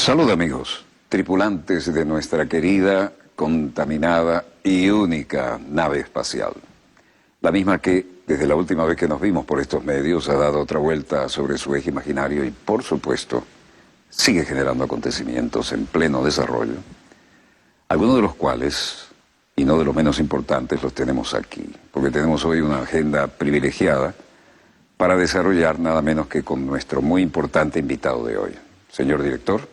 Salud amigos, tripulantes de nuestra querida, contaminada y única nave espacial. La misma que, desde la última vez que nos vimos por estos medios, ha dado otra vuelta sobre su eje imaginario y, por supuesto, sigue generando acontecimientos en pleno desarrollo, algunos de los cuales, y no de los menos importantes, los tenemos aquí, porque tenemos hoy una agenda privilegiada para desarrollar nada menos que con nuestro muy importante invitado de hoy. Señor director.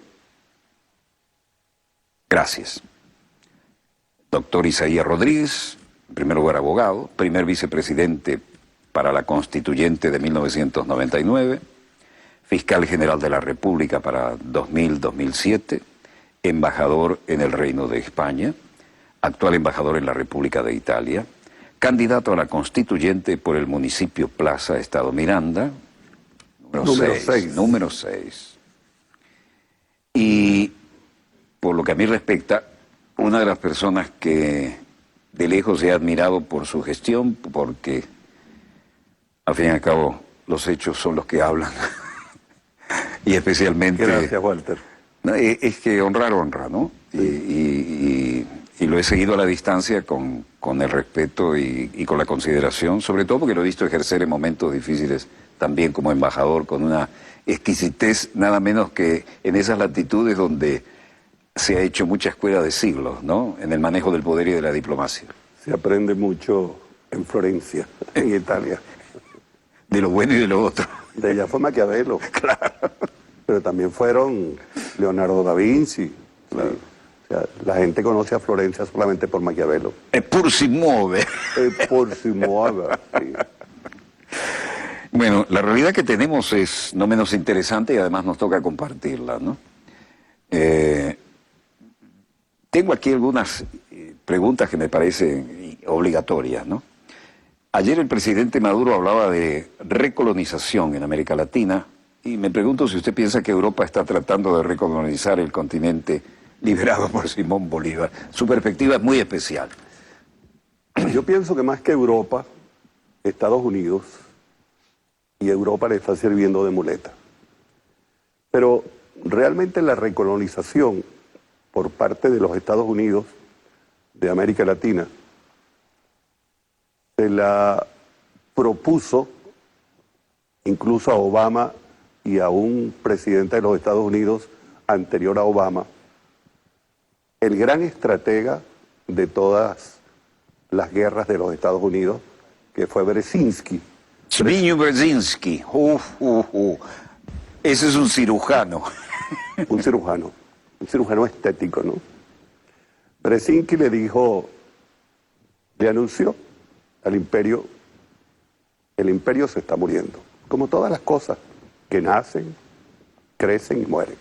Gracias. Doctor Isaías Rodríguez, en primer lugar abogado, primer vicepresidente para la Constituyente de 1999, fiscal general de la República para 2000-2007, embajador en el Reino de España, actual embajador en la República de Italia, candidato a la Constituyente por el municipio Plaza, Estado Miranda, número 6. Y por lo que a mí respecta, una de las personas que de lejos he admirado por su gestión, porque al fin y al cabo los hechos son los que hablan, y especialmente... Gracias, Walter. Es que honrar honra, ¿no? Sí. Y lo he seguido a la distancia con el respeto y con la consideración, sobre todo porque lo he visto ejercer en momentos difíciles también como embajador, con una exquisitez nada menos que en esas latitudes donde se ha hecho mucha escuela de siglos, ¿no? En el manejo del poder y de la diplomacia. Se aprende mucho en Florencia, en Italia. De lo bueno y de lo otro. De ella fue Maquiavelo. Claro. Pero también fueron Leonardo da Vinci. Claro. Sí. O sea, la gente conoce a Florencia solamente por Maquiavelo. Pur si muove. Pur si muove, sí. Bueno, la realidad que tenemos es no menos interesante y además nos toca compartirla, ¿no? Tengo aquí algunas preguntas que me parecen obligatorias, ¿no? Ayer el presidente Maduro hablaba de recolonización en América Latina y me pregunto si usted piensa que Europa está tratando de recolonizar el continente liberado por Simón Bolívar. Su perspectiva es muy especial. Yo pienso que más que Europa, Estados Unidos y Europa le está sirviendo de muleta. Pero realmente la recolonización por parte de los Estados Unidos de América Latina se la propuso incluso a Obama y a un presidente de los Estados Unidos anterior a Obama, el gran estratega de todas las guerras de los Estados Unidos, que fue Brzezinski. Zbigniew Brzezinski. Ese es un cirujano. Un cirujano estético, ¿no? Brzezinski le anunció al imperio, el imperio se está muriendo. Como todas las cosas que nacen, crecen y mueren.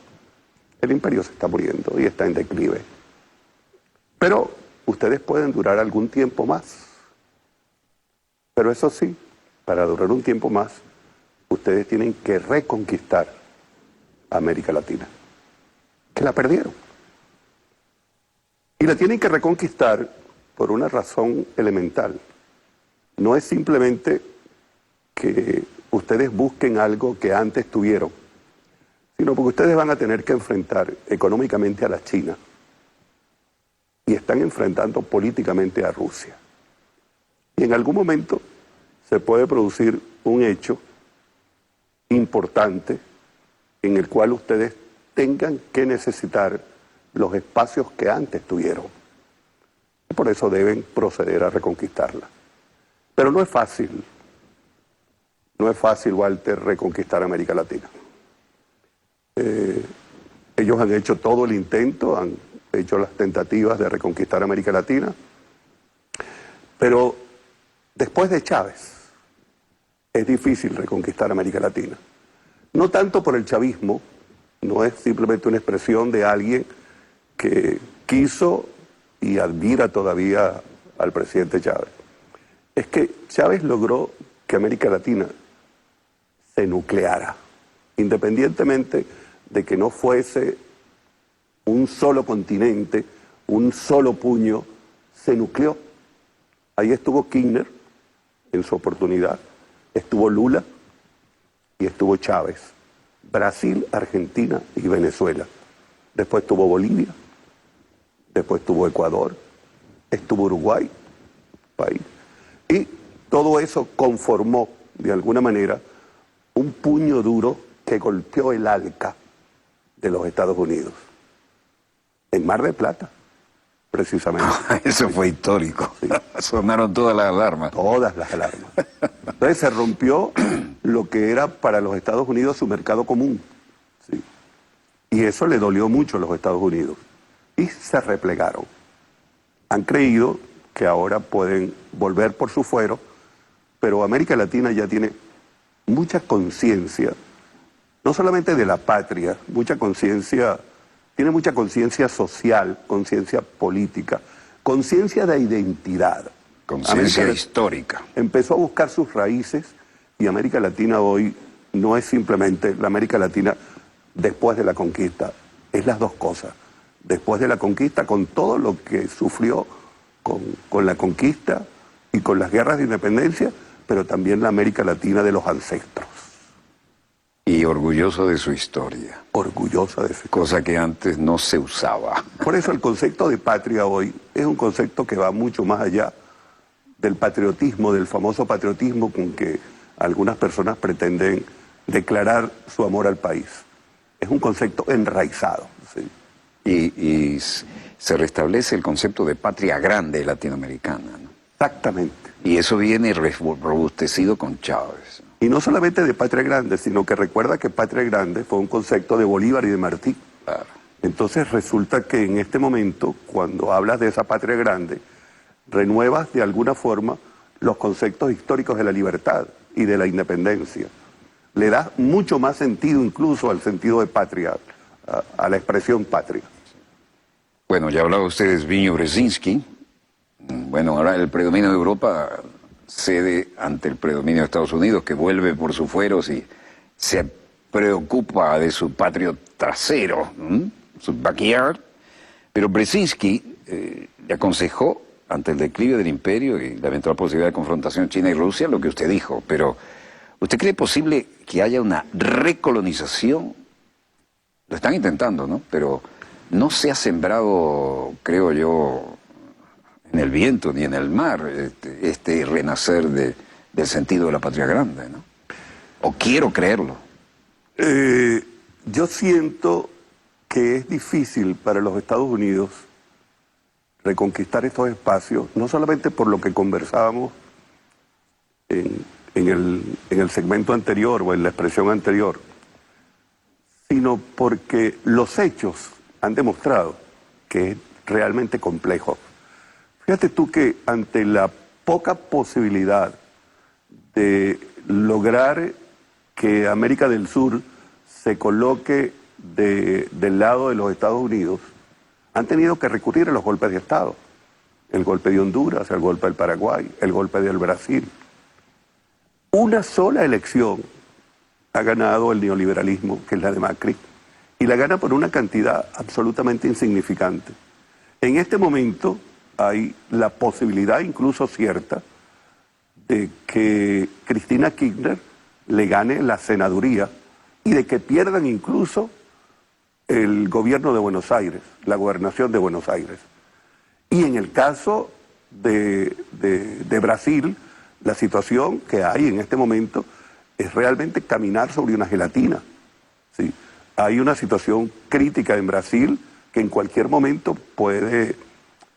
El imperio se está muriendo y está en declive. Pero ustedes pueden durar algún tiempo más. Pero eso sí, para durar un tiempo más, ustedes tienen que reconquistar América Latina, que la perdieron. Y la tienen que reconquistar por una razón elemental. No es simplemente que ustedes busquen algo que antes tuvieron, sino porque ustedes van a tener que enfrentar económicamente a la China y están enfrentando políticamente a Rusia. Y en algún momento se puede producir un hecho importante en el cual ustedes tengan que necesitar los espacios que antes tuvieron. Por eso deben proceder a reconquistarla. Pero no es fácil. No es fácil, Walter, reconquistar América Latina. Ellos han hecho todo el intento, han hecho las tentativas de reconquistar América Latina, pero después de Chávez es difícil reconquistar América Latina. No tanto por el chavismo, no es simplemente una expresión de alguien que quiso y admira todavía al presidente Chávez. Es que Chávez logró que América Latina se nucleara, independientemente de que no fuese un solo continente, un solo puño, se nucleó. Ahí estuvo Kirchner en su oportunidad, estuvo Lula y estuvo Chávez. Brasil, Argentina y Venezuela. después tuvo Bolivia, después tuvo Ecuador, estuvo Uruguay, país. Y todo eso conformó, de alguna manera, un puño duro que golpeó el alca de los Estados Unidos. En Mar del Plata, precisamente. Eso fue histórico. Sí. Sonaron todas las alarmas. Todas las alarmas. Entonces se rompió lo que era para los Estados Unidos su mercado común. ¿Sí? Y eso le dolió mucho a los Estados Unidos. Y se replegaron. Han creído que ahora pueden volver por su fuero, pero América Latina ya tiene mucha conciencia, no solamente de la patria, tiene mucha conciencia social, conciencia política, conciencia de identidad. Conciencia histórica. Empezó a buscar sus raíces y América Latina hoy no es simplemente la América Latina después de la conquista, es las dos cosas. Después de la conquista, con todo lo que sufrió con la conquista y con las guerras de independencia, pero también la América Latina de los ancestros. Y orgulloso de su historia. Orgullosa de su historia. Cosa que antes no se usaba. Por eso el concepto de patria hoy es un concepto que va mucho más allá del patriotismo, del famoso patriotismo con que algunas personas pretenden declarar su amor al país. Es un concepto enraizado. ¿Sí? Y se restablece el concepto de patria grande latinoamericana, ¿no? Exactamente. Y eso viene robustecido con Chávez. Y no solamente de patria grande, sino que recuerda que patria grande fue un concepto de Bolívar y de Martí. Claro. Entonces resulta que en este momento, cuando hablas de esa patria grande, renuevas de alguna forma los conceptos históricos de la libertad y de la independencia. Le das mucho más sentido incluso al sentido de patria, a la expresión patria. Bueno, ya hablaba usted de Zbigniew Brzezinski. Bueno, ahora el predominio de Europa cede ante el predominio de Estados Unidos, que vuelve por sus fueros y se preocupa de su patrio trasero, su backyard. Pero Brzezinski le aconsejó, ante el declive del imperio y la eventual posibilidad de confrontación China y Rusia, lo que usted dijo. Pero, ¿usted cree posible que haya una recolonización? Lo están intentando, ¿no? Pero no se ha sembrado, creo yo, en el viento ni en el mar este renacer del sentido de la patria grande, ¿no? O quiero creerlo. Yo siento que es difícil para los Estados Unidos reconquistar estos espacios, no solamente por lo que conversábamos en el segmento anterior o en la expresión anterior, sino porque los hechos han demostrado que es realmente complejo. Fíjate tú que ante la poca posibilidad de lograr que América del Sur se coloque del lado de los Estados Unidos, han tenido que recurrir a los golpes de Estado. El golpe de Honduras, el golpe del Paraguay, el golpe del Brasil. Una sola elección ha ganado el neoliberalismo, que es la de Macri, y la gana por una cantidad absolutamente insignificante. En este momento hay la posibilidad, incluso cierta, de que Cristina Kirchner le gane la senaduría y de que pierdan incluso el gobierno de Buenos Aires, la gobernación de Buenos Aires. Y en el caso de Brasil, la situación que hay en este momento es realmente caminar sobre una gelatina. ¿Sí? Hay una situación crítica en Brasil que en cualquier momento puede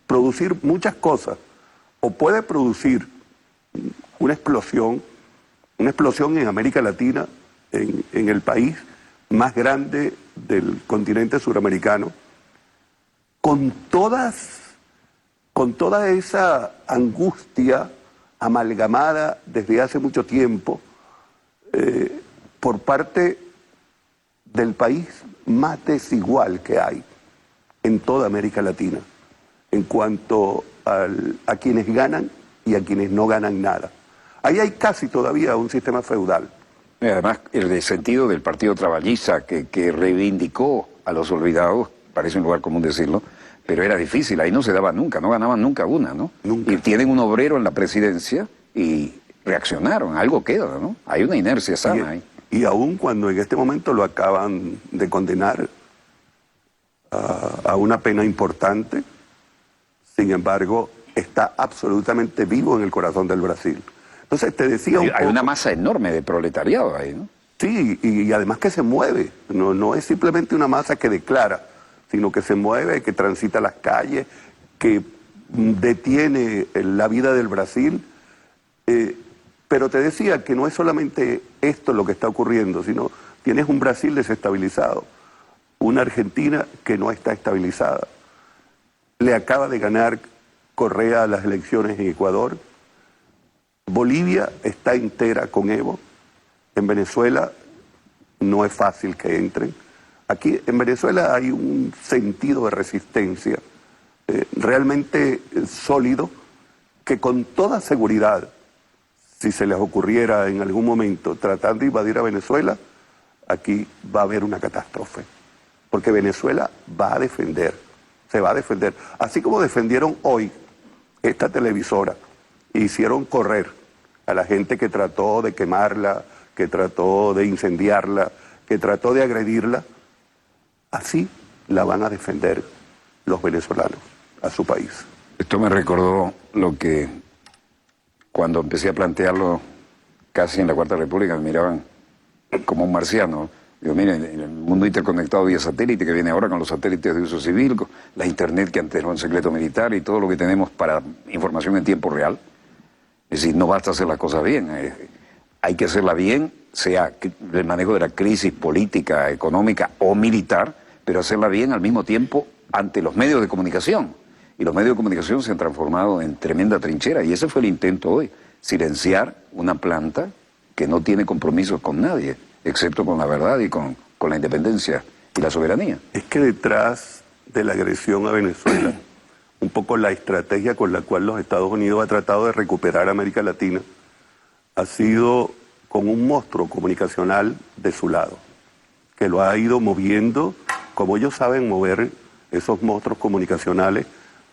producir muchas cosas, o puede producir una explosión en América Latina, en el país más grande del continente suramericano, con toda esa angustia amalgamada desde hace mucho tiempo por parte del país más desigual que hay en toda América Latina, en cuanto a quienes ganan y a quienes no ganan nada. Ahí hay casi todavía un sistema feudal. Y además, el sentido del Partido Traballista que reivindicó a los olvidados, parece un lugar común decirlo, pero era difícil, ahí no se daba nunca, no ganaban nunca una, ¿no? Nunca. Y tienen un obrero en la presidencia y reaccionaron, algo queda, ¿no? Hay una inercia sana ahí. Y aún cuando en este momento lo acaban de condenar a una pena importante, sin embargo, está absolutamente vivo en el corazón del Brasil. Entonces te decía Hay una masa enorme de proletariado ahí, ¿no? Sí, y además que se mueve, no es simplemente una masa que declara, sino que se mueve, que transita las calles, que detiene la vida del Brasil. Pero te decía que no es solamente esto lo que está ocurriendo, sino tienes un Brasil desestabilizado, una Argentina que no está estabilizada. Le acaba de ganar Correa a las elecciones en Ecuador. Bolivia está entera con Evo. En Venezuela no es fácil que entren. Aquí en Venezuela hay un sentido de resistencia realmente sólido que con toda seguridad, si se les ocurriera en algún momento tratar de invadir a Venezuela, aquí va a haber una catástrofe. Porque Venezuela va a defender, se va a defender. Así como defendieron hoy esta televisora, hicieron correr a la gente que trató de quemarla, que trató de incendiarla, que trató de agredirla, así la van a defender los venezolanos a su país. Esto me recordó lo que cuando empecé a plantearlo casi en la Cuarta República me miraban como un marciano. Digo, miren, el mundo interconectado vía satélite que viene ahora con los satélites de uso civil, con la internet que antes era un secreto militar y todo lo que tenemos para información en tiempo real. Es decir, no basta hacer las cosas bien, hay que hacerla bien, sea el manejo de la crisis política, económica o militar, pero hacerla bien al mismo tiempo ante los medios de comunicación. Y los medios de comunicación se han transformado en tremenda trinchera y ese fue el intento hoy, silenciar una planta que no tiene compromisos con nadie, excepto con la verdad y con la independencia y la soberanía. Es que detrás de la agresión a Venezuela, un poco la estrategia con la cual los Estados Unidos ha tratado de recuperar América Latina ha sido con un monstruo comunicacional de su lado, que lo ha ido moviendo, como ellos saben mover esos monstruos comunicacionales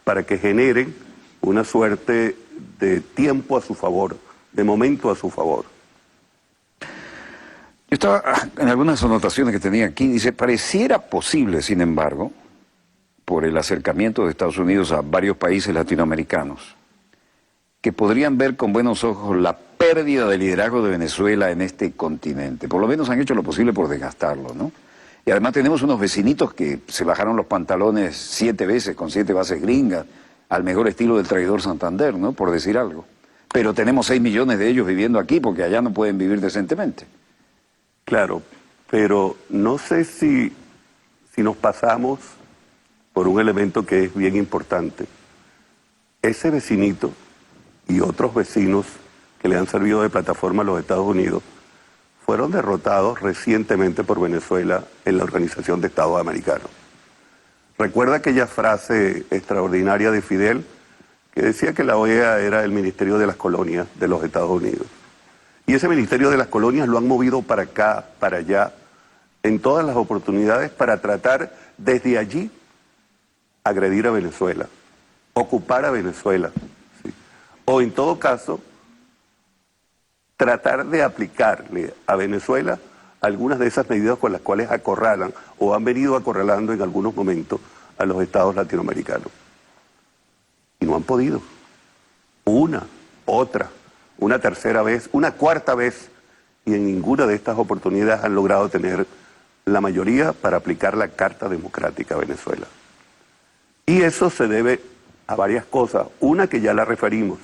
para que generen una suerte de tiempo a su favor, de momento a su favor. Yo estaba en algunas anotaciones que tenía aquí, dice, pareciera posible, sin embargo, por el acercamiento de Estados Unidos a varios países latinoamericanos, que podrían ver con buenos ojos la pérdida de liderazgo de Venezuela en este continente. Por lo menos han hecho lo posible por desgastarlo, ¿no? Y además tenemos unos vecinitos que se bajaron los pantalones 7 veces con 7 bases gringas, al mejor estilo del traidor Santander, ¿no? Por decir algo. Pero tenemos 6 millones de ellos viviendo aquí porque allá no pueden vivir decentemente. Claro, pero no sé si nos pasamos por un elemento que es bien importante. Ese vecinito y otros vecinos que le han servido de plataforma a los Estados Unidos fueron derrotados recientemente por Venezuela en la Organización de Estados Americanos. Recuerda aquella frase extraordinaria de Fidel que decía que la OEA era el Ministerio de las Colonias de los Estados Unidos. Y ese Ministerio de las Colonias lo han movido para acá, para allá, en todas las oportunidades para tratar desde allí agredir a Venezuela, ocupar a Venezuela, ¿sí? O en todo caso, tratar de aplicarle a Venezuela algunas de esas medidas con las cuales acorralan o han venido acorralando en algunos momentos a los estados latinoamericanos. Y no han podido. Una, otra, una tercera vez, una cuarta vez, y en ninguna de estas oportunidades han logrado tener la mayoría para aplicar la Carta Democrática a Venezuela. Y eso se debe a varias cosas. Una que ya la referimos,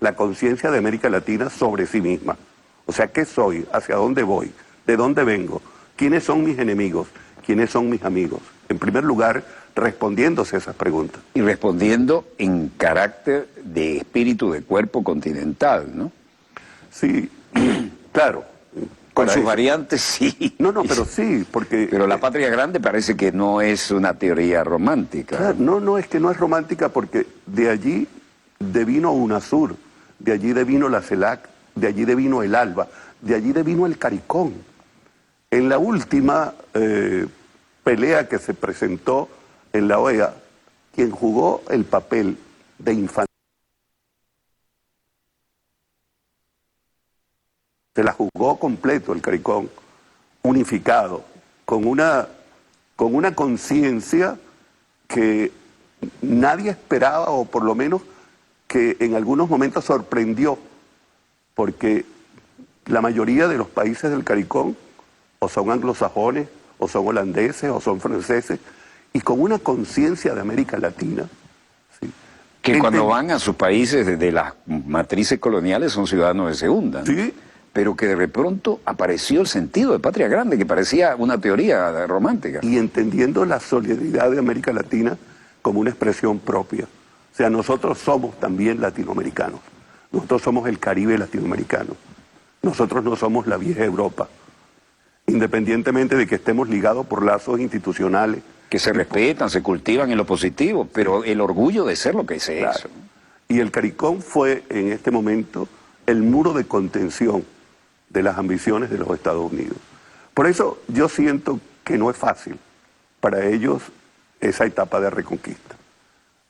la conciencia de América Latina sobre sí misma. O sea, ¿qué soy? ¿Hacia dónde voy? ¿De dónde vengo? ¿Quiénes son mis enemigos? ¿Quiénes son mis amigos? En primer lugar, respondiéndose a esas preguntas. Y respondiendo en carácter de espíritu de cuerpo continental, ¿no? Sí, claro. Con sus variantes, sí. No, pero sí, porque... Pero la patria grande parece que no es una teoría romántica. Claro, no, es que no es romántica porque de allí devino UNASUR, de allí devino la CELAC, de allí devino el ALBA, de allí devino el CARICOM. En la última pelea que se presentó en la OEA, quien jugó el papel de infante, se la jugó completo el CARICOM, unificado, con una conciencia que nadie esperaba, o por lo menos que en algunos momentos sorprendió, porque la mayoría de los países del CARICOM o son anglosajones, o son holandeses, o son franceses, y con una conciencia de América Latina. ¿Sí? Que cuando van a sus países de las matrices coloniales son ciudadanos de segunda, ¿no? Sí. Pero que de pronto apareció el sentido de patria grande, que parecía una teoría romántica. Y entendiendo la solidaridad de América Latina como una expresión propia. O sea, nosotros somos también latinoamericanos. Nosotros somos el Caribe latinoamericano. Nosotros no somos la vieja Europa. Independientemente de que estemos ligados por lazos institucionales. Que se respetan, se cultivan en lo positivo, pero el orgullo de ser lo que es Claro. eso. Y el CARICOM fue en este momento el muro de contención de las ambiciones de los Estados Unidos. Por eso yo siento que no es fácil para ellos esa etapa de reconquista.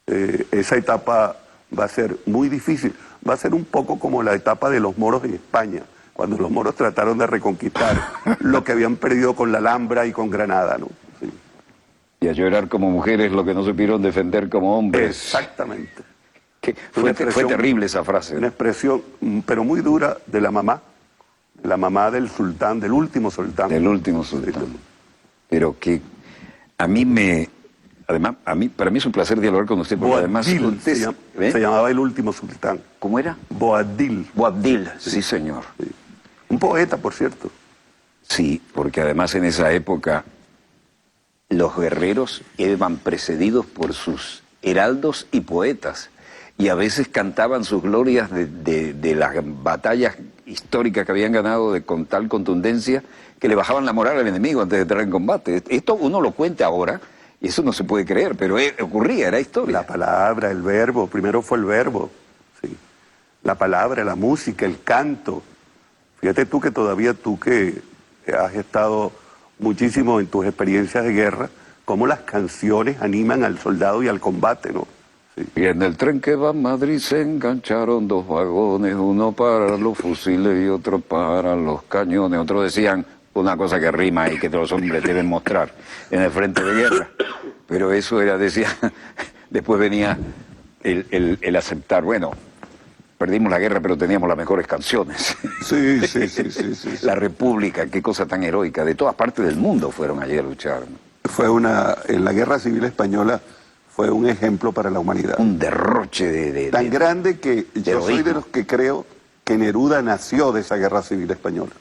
Esa etapa va a ser muy difícil. Va a ser un poco como la etapa de los moros en España, cuando los moros trataron de reconquistar lo que habían perdido con la Alhambra y con Granada, ¿no? Sí. Y a llorar como mujeres lo que no supieron defender como hombres. Exactamente. Que fue terrible esa frase. Una expresión, pero muy dura, de la mamá del sultán, del último sultán. Del último sultán. Pero que a mí además, para mí es un placer dialogar con usted, porque además usted se llamaba el último sultán. ¿Cómo era? Boabdil. Boabdil, sí señor. Sí. Un poeta, por cierto. Sí, porque además en esa época los guerreros iban precedidos por sus heraldos y poetas, y a veces cantaban sus glorias de las batallas históricas que habían ganado con tal contundencia que le bajaban la moral al enemigo antes de entrar en combate. Esto uno lo cuenta ahora, y eso no se puede creer, pero ocurría, era historia. La palabra, el verbo, primero fue el verbo, sí. La palabra, la música, el canto. Fíjate tú que todavía tú que has estado muchísimo en tus experiencias de guerra, cómo las canciones animan al soldado y al combate, ¿no? Sí. Y en el tren que va a Madrid se engancharon dos vagones, uno para los fusiles y otro para los cañones. Otros decían una cosa que rima y que los hombres deben mostrar en el frente de guerra. Pero eso era, decía, después venía el aceptar, bueno, perdimos la guerra pero teníamos las mejores canciones. Sí. La República, qué cosa tan heroica, de todas partes del mundo fueron allí a luchar, ¿no? En la Guerra Civil Española fue un ejemplo para la humanidad. Un derroche tan grande que yo soy de los que creo que Neruda nació de esa Guerra Civil Española.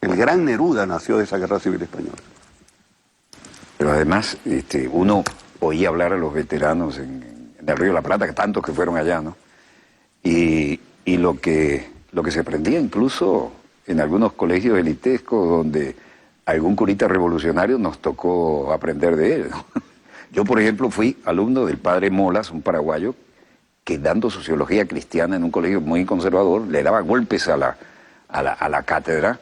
El gran Neruda nació de esa Guerra Civil Española. Pero además, uno oía hablar a los veteranos en el Río de la Plata, que tantos que fueron allá, ¿no? Y lo que se aprendía incluso en algunos colegios elitescos donde algún curita revolucionario nos tocó aprender de él, ¿no? Yo, por ejemplo, fui alumno del padre Molas, un paraguayo, que dando sociología cristiana en un colegio muy conservador, le daba golpes a la cátedra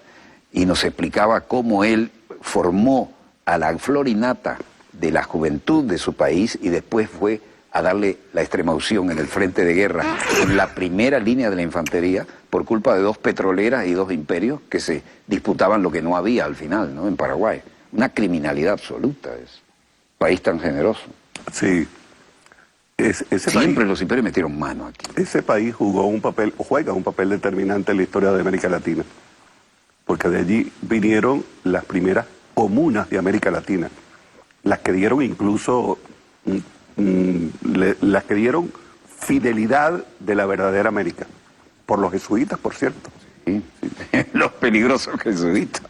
y nos explicaba cómo él formó a la florinata de la juventud de su país y después fue a darle la extrema unción en el frente de guerra, en la primera línea de la infantería, por culpa de dos petroleras y dos imperios que se disputaban lo que no había al final, ¿no? En Paraguay. Una criminalidad absoluta es. País tan generoso. Sí. Siempre los imperios metieron mano aquí. Ese país juega un papel determinante en la historia de América Latina, porque de allí vinieron las primeras comunas de América Latina, las que dieron incluso, las que dieron fidelidad de la verdadera América, por los jesuitas, por cierto. Sí. Los peligrosos jesuitas.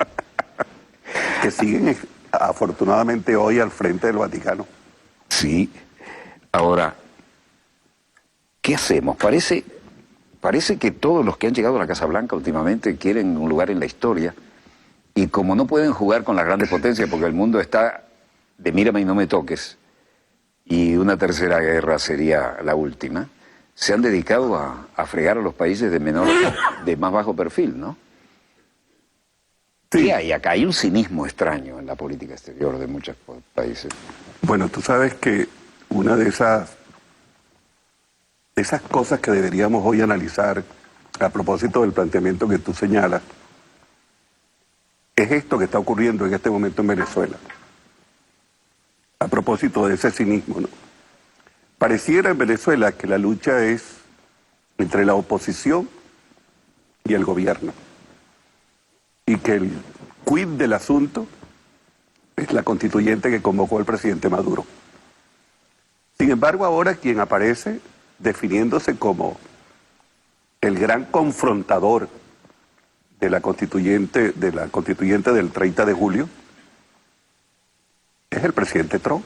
Que siguen afortunadamente hoy al frente del Vaticano. Sí. Ahora, ¿qué hacemos? Parece que todos los que han llegado a la Casa Blanca últimamente quieren un lugar en la historia, y como no pueden jugar con las grandes potencias porque el mundo está de mírame y no me toques, y una tercera guerra sería la última, se han dedicado a fregar a los países de más bajo perfil, ¿no? Sí. ¿Qué hay acá? Hay un cinismo extraño en la política exterior de muchos países. Bueno, tú sabes que una de esas cosas que deberíamos hoy analizar a propósito del planteamiento que tú señalas es esto que está ocurriendo en este momento en Venezuela. a propósito de ese cinismo, ¿no? Pareciera en Venezuela que la lucha es entre la oposición y el gobierno, y que el quid del asunto es la constituyente que convocó el presidente Maduro. Sin embargo, ahora quien aparece definiéndose como el gran confrontador de la constituyente del 30 de julio es el presidente Trump.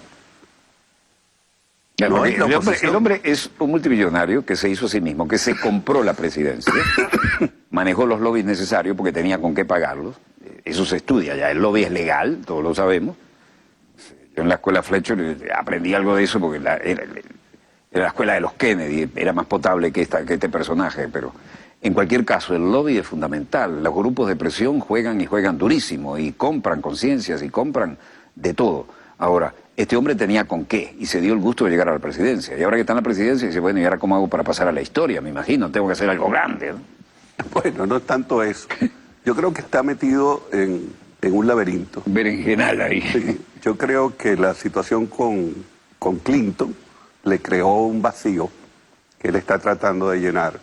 No es la oposición. El hombre es un multimillonario que se hizo a sí mismo, que se compró la presidencia, manejó los lobbies necesarios porque tenía con qué pagarlos. Eso se estudia ya, el lobby es legal, todos lo sabemos. Yo en la escuela Fletcher aprendí algo de eso porque era la escuela de los Kennedy, era más potable que este personaje, pero en cualquier caso el lobby es fundamental. Los grupos de presión juegan y juegan durísimo y compran conciencias y compran de todo. Ahora, este hombre tenía con qué y se dio el gusto de llegar a la presidencia. Y ahora que está en la presidencia dice, bueno, ¿y ahora cómo hago para pasar a la historia? Me imagino, tengo que hacer algo grande, ¿no? Bueno, no es tanto eso. Yo creo que está metido en un laberinto. Berenjenal ahí. Sí, yo creo que la situación con Clinton le creó un vacío que él está tratando de llenar.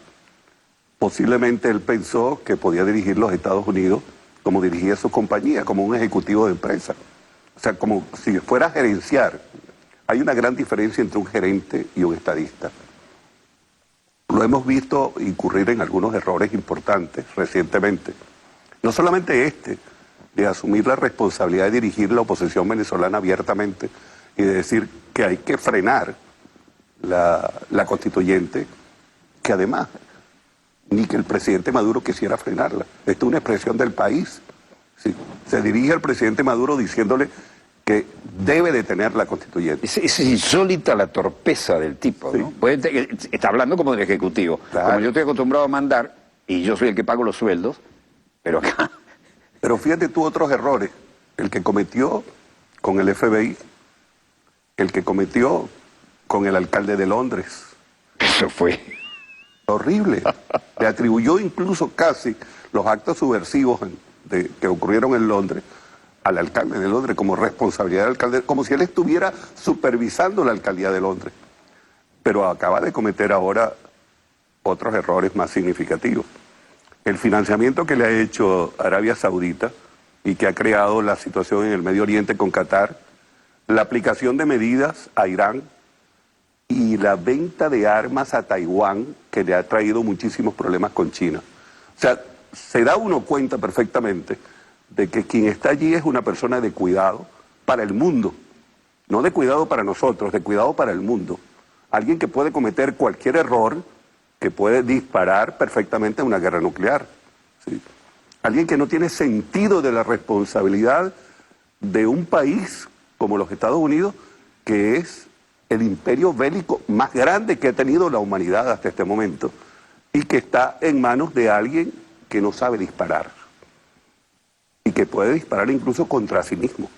Posiblemente él pensó que podía dirigir los Estados Unidos como dirigía su compañía, como un ejecutivo de empresa. O sea, como si fuera a gerenciar. Hay una gran diferencia entre un gerente y un estadista. Lo hemos visto incurrir en algunos errores importantes recientemente. No solamente de asumir la responsabilidad de dirigir la oposición venezolana abiertamente y de decir que hay que frenar la constituyente, que además ni que el presidente Maduro quisiera frenarla. Esto es una expresión del país. Sí. Se dirige al presidente Maduro diciéndole que debe detener la constituyente. Es insólita la torpeza del tipo, ¿no? Sí. Está hablando como del Ejecutivo. Claro. Como yo estoy acostumbrado a mandar, y yo soy el que pago los sueldos, pero acá... Pero fíjate tú otros errores. El que cometió con el FBI, el que cometió con el alcalde de Londres. Eso fue... horrible. Le atribuyó incluso casi los actos subversivos que ocurrieron en Londres al alcalde de Londres como responsabilidad del alcalde, como si él estuviera supervisando la alcaldía de Londres. Pero acaba de cometer ahora otros errores más significativos. El financiamiento que le ha hecho Arabia Saudita y que ha creado la situación en el Medio Oriente con Qatar, la aplicación de medidas a Irán y la venta de armas a Taiwán, que le ha traído muchísimos problemas con China. O sea, se da uno cuenta perfectamente de que quien está allí es una persona de cuidado para el mundo, no de cuidado para nosotros, de cuidado para el mundo. Alguien que puede cometer cualquier error, que puede disparar perfectamente una guerra nuclear. ¿Sí? Alguien que no tiene sentido de la responsabilidad de un país como los Estados Unidos, que es el imperio bélico más grande que ha tenido la humanidad hasta este momento y que está en manos de alguien que no sabe disparar y que puede disparar incluso contra sí mismo.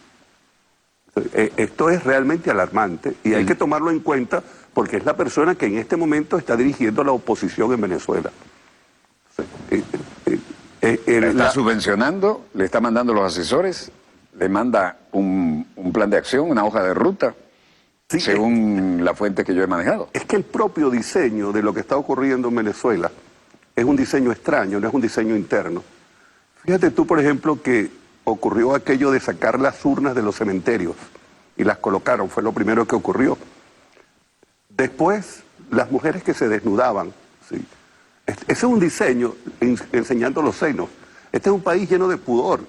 Esto es realmente alarmante y hay que tomarlo en cuenta porque es la persona que en este momento está dirigiendo la oposición en Venezuela. ¿Le está subvencionando? ¿Le está mandando los asesores? ¿Le manda un plan de acción, una hoja de ruta? Sí, según la fuente que yo he manejado. Es que el propio diseño de lo que está ocurriendo en Venezuela es un diseño extraño, no es un diseño interno. Fíjate tú, por ejemplo, que ocurrió aquello de sacar las urnas de los cementerios y las colocaron, fue lo primero que ocurrió. Después, las mujeres que se desnudaban, ¿sí? Ese es un diseño enseñando los senos. Este es un país lleno de pudor.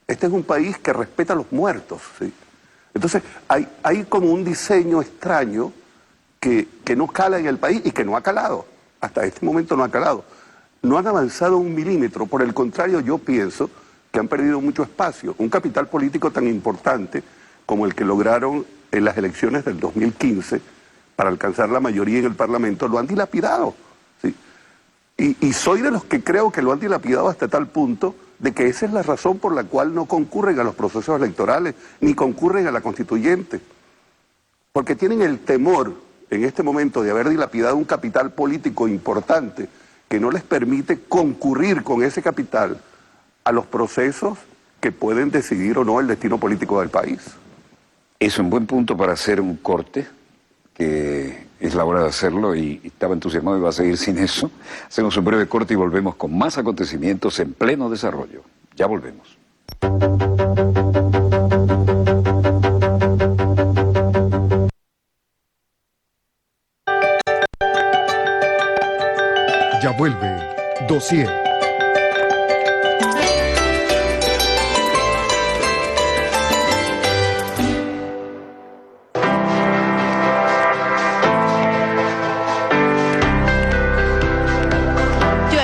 Este es un país que respeta a los muertos, ¿sí? Entonces, hay como un diseño extraño que no cala en el país y que no ha calado. Hasta este momento no ha calado. No han avanzado un milímetro. Por el contrario, yo pienso que han perdido mucho espacio. Un capital político tan importante como el que lograron en las elecciones del 2015 para alcanzar la mayoría en el Parlamento, lo han dilapidado. ¿Sí? Y soy de los que creo que lo han dilapidado hasta tal punto de que esa es la razón por la cual no concurren a los procesos electorales, ni concurren a la constituyente. Porque tienen el temor en este momento de haber dilapidado un capital político importante que no les permite concurrir con ese capital a los procesos que pueden decidir o no el destino político del país. Es un buen punto para hacer un corte, que es la hora de hacerlo y estaba entusiasmado y va a seguir sin eso. Hacemos un breve corte y volvemos con más acontecimientos en pleno desarrollo. Ya volvemos. Ya vuelve Dossier.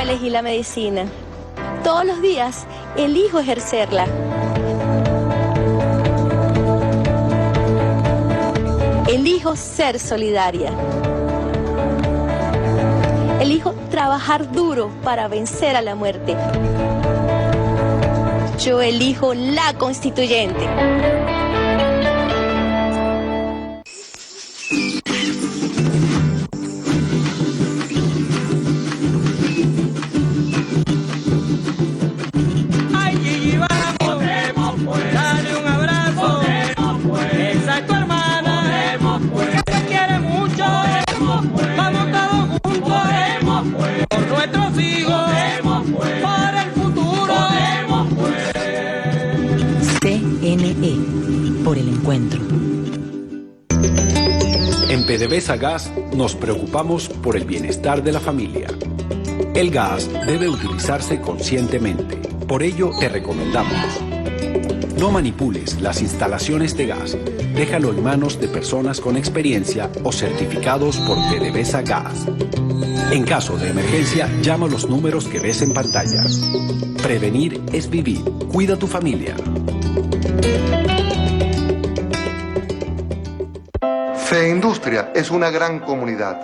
Elegí la medicina. Todos los días elijo ejercerla. Elijo ser solidaria. Elijo trabajar duro para vencer a la muerte. Yo elijo la Constituyente. Por el encuentro. En PDVSA Gas nos preocupamos por el bienestar de la familia. El gas debe utilizarse conscientemente. Por ello te recomendamos: no manipules las instalaciones de gas. Déjalo en manos de personas con experiencia o certificados por PDVSA Gas. En caso de emergencia, llama a los números que ves en pantalla. Prevenir es vivir. Cuida a tu familia. FEINDUSTRIA es una gran comunidad.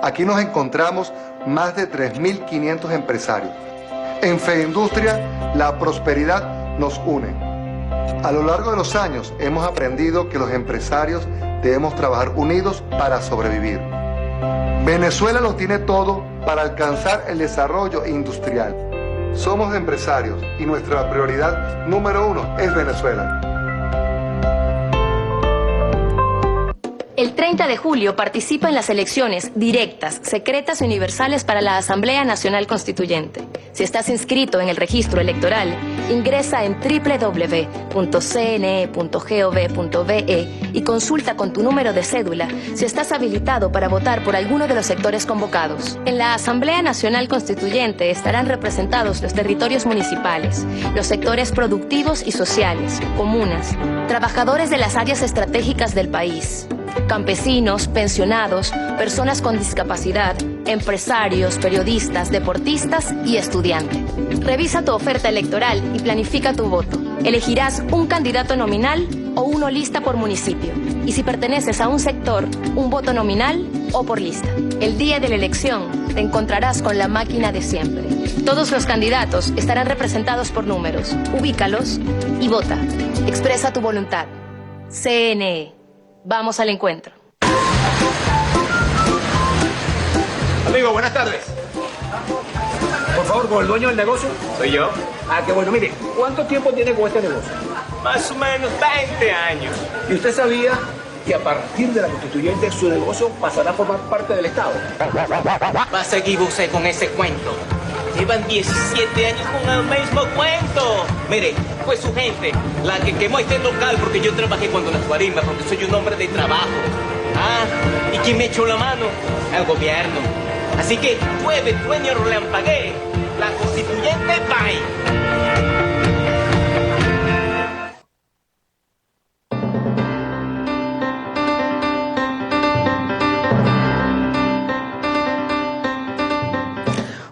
Aquí nos encontramos más de 3.500 empresarios. En FEINDUSTRIA, la prosperidad nos une. A lo largo de los años hemos aprendido que los empresarios debemos trabajar unidos para sobrevivir. Venezuela lo tiene todo para alcanzar el desarrollo industrial. Somos empresarios y nuestra prioridad número 1 es Venezuela. El 30 de julio participa en las elecciones directas, secretas y universales para la Asamblea Nacional Constituyente. Si estás inscrito en el registro electoral, ingresa en www.cne.gov.be y consulta con tu número de cédula si estás habilitado para votar por alguno de los sectores convocados. En la Asamblea Nacional Constituyente estarán representados los territorios municipales, los sectores productivos y sociales, comunas, trabajadores de las áreas estratégicas del país, campesinos, pensionados, personas con discapacidad, empresarios, periodistas, deportistas y estudiantes. Revisa tu oferta electoral y planifica tu voto. Elegirás un candidato nominal o uno lista por municipio. Y si perteneces a un sector, un voto nominal o por lista. El día de la elección te encontrarás con la máquina de siempre. Todos los candidatos estarán representados por números. Ubícalos y vota. Expresa tu voluntad. CNE. Vamos al encuentro. Amigo, buenas tardes. Por favor, con el dueño del negocio. ¿Soy yo? Ah, qué bueno. Mire, ¿cuánto tiempo tiene con este negocio? Más o menos 20 años. ¿Y usted sabía que a partir de la Constituyente su negocio pasará a formar parte del Estado? Va a seguir usted con ese cuento. Llevan 17 años con el mismo cuento. Mire, fue su gente la que quemó este local porque yo trabajé cuando las guarimbas, porque soy un hombre de trabajo. Ah, ¿y quién me echó la mano? El gobierno. Así que fue de dueño relampagué. La Constituyente, bye.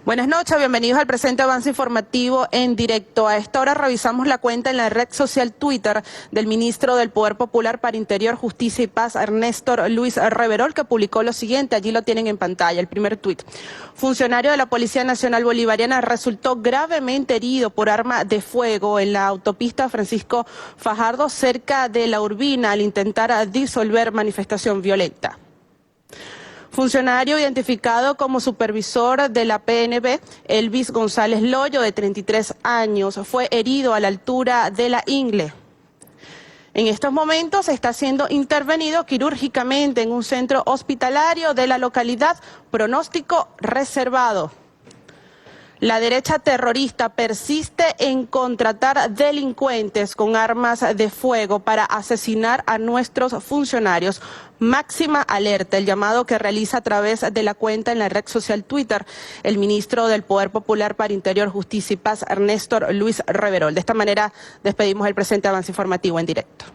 Buenas noches, bienvenidos al presente avance informativo en directo. A esta hora revisamos la cuenta en la red social Twitter del ministro del Poder Popular para Interior, Justicia y Paz, Ernesto Luis Reverol, que publicó lo siguiente, allí lo tienen en pantalla, el primer tuit. Funcionario de la Policía Nacional Bolivariana resultó gravemente herido por arma de fuego en la autopista Francisco Fajardo, cerca de La Urbina, al intentar disolver manifestación violenta. Funcionario identificado como supervisor de la PNB, Elvis González Loyo, de 33 años, fue herido a la altura de la ingle. En estos momentos está siendo intervenido quirúrgicamente en un centro hospitalario de la localidad, pronóstico reservado. La derecha terrorista persiste en contratar delincuentes con armas de fuego para asesinar a nuestros funcionarios. Máxima alerta, el llamado que realiza a través de la cuenta en la red social Twitter el ministro del Poder Popular para Interior, Justicia y Paz, Ernesto Luis Reverol. De esta manera despedimos el presente avance informativo en directo.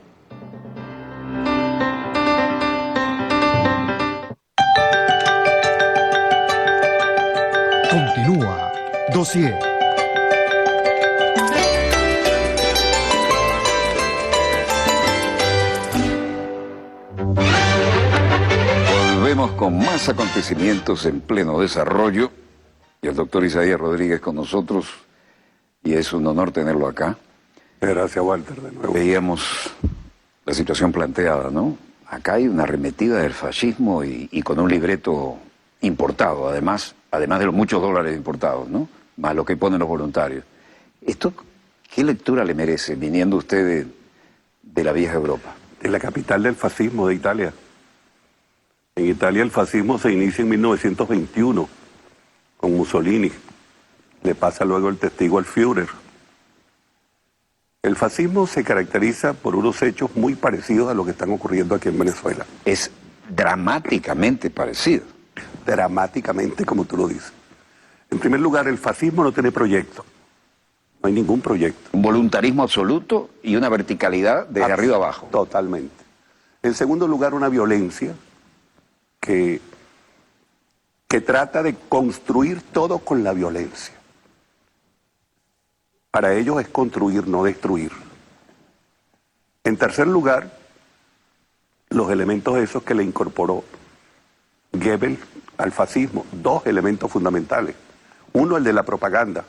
Continúa Dossier. Volvemos con más acontecimientos en pleno desarrollo y el doctor Isaías Rodríguez con nosotros y es un honor tenerlo acá. Gracias, Walter, de nuevo. Veíamos la situación planteada, ¿no? Acá hay una arremetida del fascismo y con un libreto importado, además de los muchos dólares importados, ¿no? Más lo que ponen los voluntarios. ¿Esto qué lectura le merece, viniendo usted de la vieja Europa? De la capital del fascismo, de Italia. En Italia el fascismo se inicia en 1921, con Mussolini. Le pasa luego el testigo al Führer. El fascismo se caracteriza por unos hechos muy parecidos a lo que están ocurriendo aquí en Venezuela. Es dramáticamente parecido. Dramáticamente, como tú lo dices. En primer lugar, el fascismo no tiene proyecto. No hay ningún proyecto. Un voluntarismo absoluto y una verticalidad de arriba abajo. Totalmente. En segundo lugar, una violencia que trata de construir todo con la violencia. Para ellos es construir, no destruir. En tercer lugar, los elementos esos que le incorporó Goebbels al fascismo, dos elementos fundamentales. Uno, el de la propaganda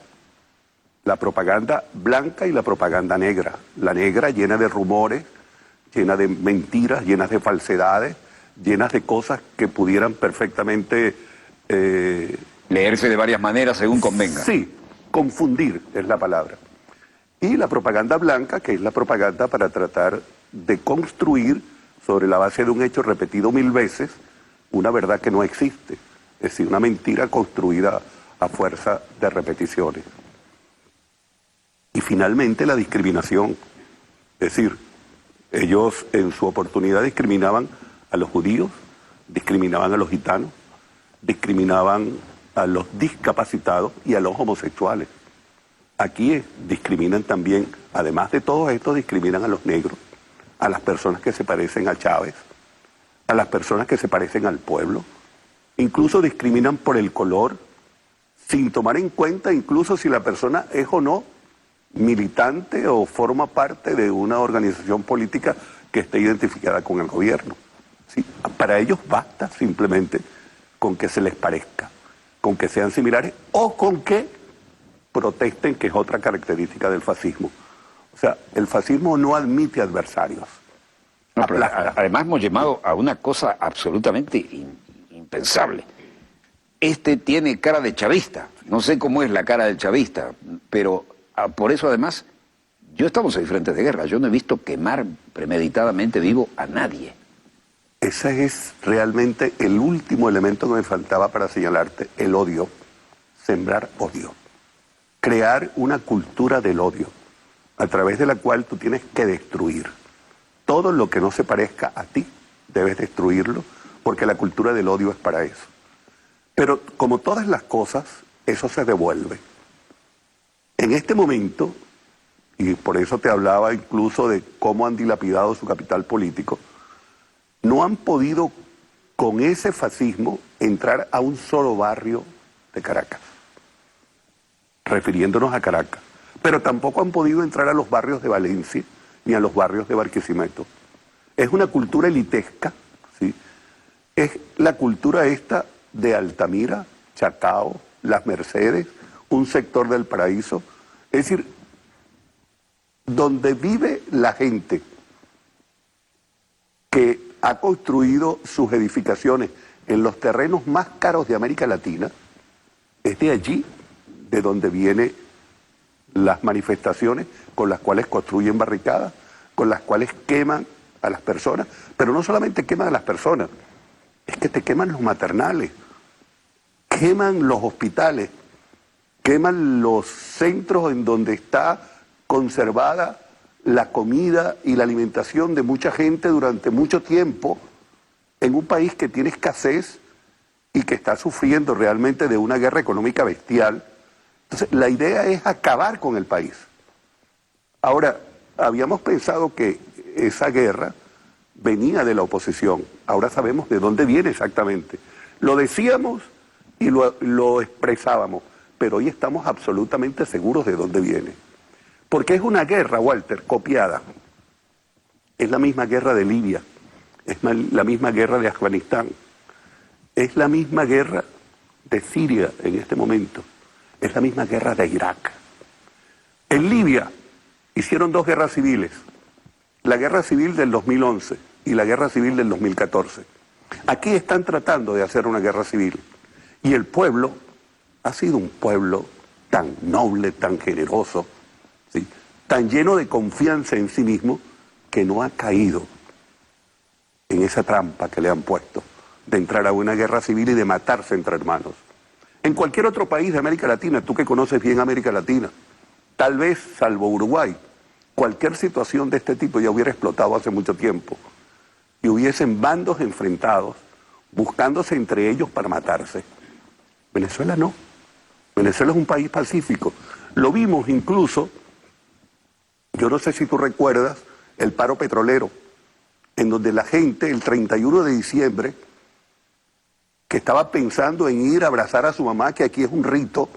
blanca y la propaganda negra. La negra llena de rumores, llena de mentiras, llenas de falsedades, llenas de cosas que pudieran perfectamente leerse de varias maneras según convenga. Sí, confundir es la palabra. Y la propaganda blanca, que es la propaganda para tratar de construir sobre la base de un hecho repetido 1000 veces, una verdad que no existe, es decir, una mentira construida a fuerza de repeticiones. Y finalmente la discriminación, es decir, ellos en su oportunidad discriminaban a los judíos, discriminaban a los gitanos, discriminaban a los discapacitados y a los homosexuales. Aquí discriminan también, además de todo esto, discriminan a los negros, a las personas que se parecen a Chávez, a las personas que se parecen al pueblo, incluso discriminan por el color, sin tomar en cuenta incluso si la persona es o no militante o forma parte de una organización política que esté identificada con el gobierno. ¿Sí? Para ellos basta simplemente con que se les parezca, con que sean similares o con que protesten, que es otra característica del fascismo. O sea, el fascismo no admite adversarios. No, pero además hemos llamado a una cosa absolutamente impensable. Este tiene cara de chavista. No sé cómo es la cara del chavista, pero por eso además, yo estamos en frentes de guerra. Yo no he visto quemar premeditadamente vivo a nadie. Ese es realmente el último elemento que me faltaba para señalarte, el odio. Sembrar odio. Crear una cultura del odio, a través de la cual tú tienes que destruir. Todo lo que no se parezca a ti, debes destruirlo, porque la cultura del odio es para eso. Pero como todas las cosas, eso se devuelve. En este momento, y por eso te hablaba incluso de cómo han dilapidado su capital político, no han podido con ese fascismo entrar a un solo barrio de Caracas, refiriéndonos a Caracas, pero tampoco han podido entrar a los barrios de Valencia ni a los barrios de Barquisimeto. Es una cultura elitesca, ¿sí? Es la cultura esta de Altamira, Chacao, Las Mercedes, un sector del Paraíso, es decir, donde vive la gente que ha construido sus edificaciones en los terrenos más caros de América Latina, es de allí de donde vienen las manifestaciones con las cuales construyen barricadas, con las cuales queman a las personas, pero no solamente queman a las personas, es que te queman los maternales, queman los hospitales, queman los centros en donde está conservada la comida y la alimentación de mucha gente durante mucho tiempo, en un país que tiene escasez y que está sufriendo realmente de una guerra económica bestial. Entonces, la idea es acabar con el país. Ahora, habíamos pensado que esa guerra venía de la oposición. Ahora sabemos de dónde viene exactamente. Lo decíamos y lo expresábamos, pero hoy estamos absolutamente seguros de dónde viene. Porque es una guerra, Walter, copiada. Es la misma guerra de Libia, es la misma guerra de Afganistán, es la misma guerra de Siria en este momento, es la misma guerra de Irak. En Libia hicieron dos guerras civiles, la guerra civil del 2011 y la guerra civil del 2014. Aquí están tratando de hacer una guerra civil y el pueblo ha sido un pueblo tan noble, tan generoso, ¿sí?, tan lleno de confianza en sí mismo, que no ha caído en esa trampa que le han puesto de entrar a una guerra civil y de matarse entre hermanos. En cualquier otro país de América Latina, tú que conoces bien América Latina, tal vez, salvo Uruguay, cualquier situación de este tipo ya hubiera explotado hace mucho tiempo y hubiesen bandos enfrentados, buscándose entre ellos para matarse. Venezuela no. Venezuela es un país pacífico. Lo vimos incluso, yo no sé si tú recuerdas, el paro petrolero, en donde la gente el 31 de diciembre, que estaba pensando en ir a abrazar a su mamá, que aquí es un rito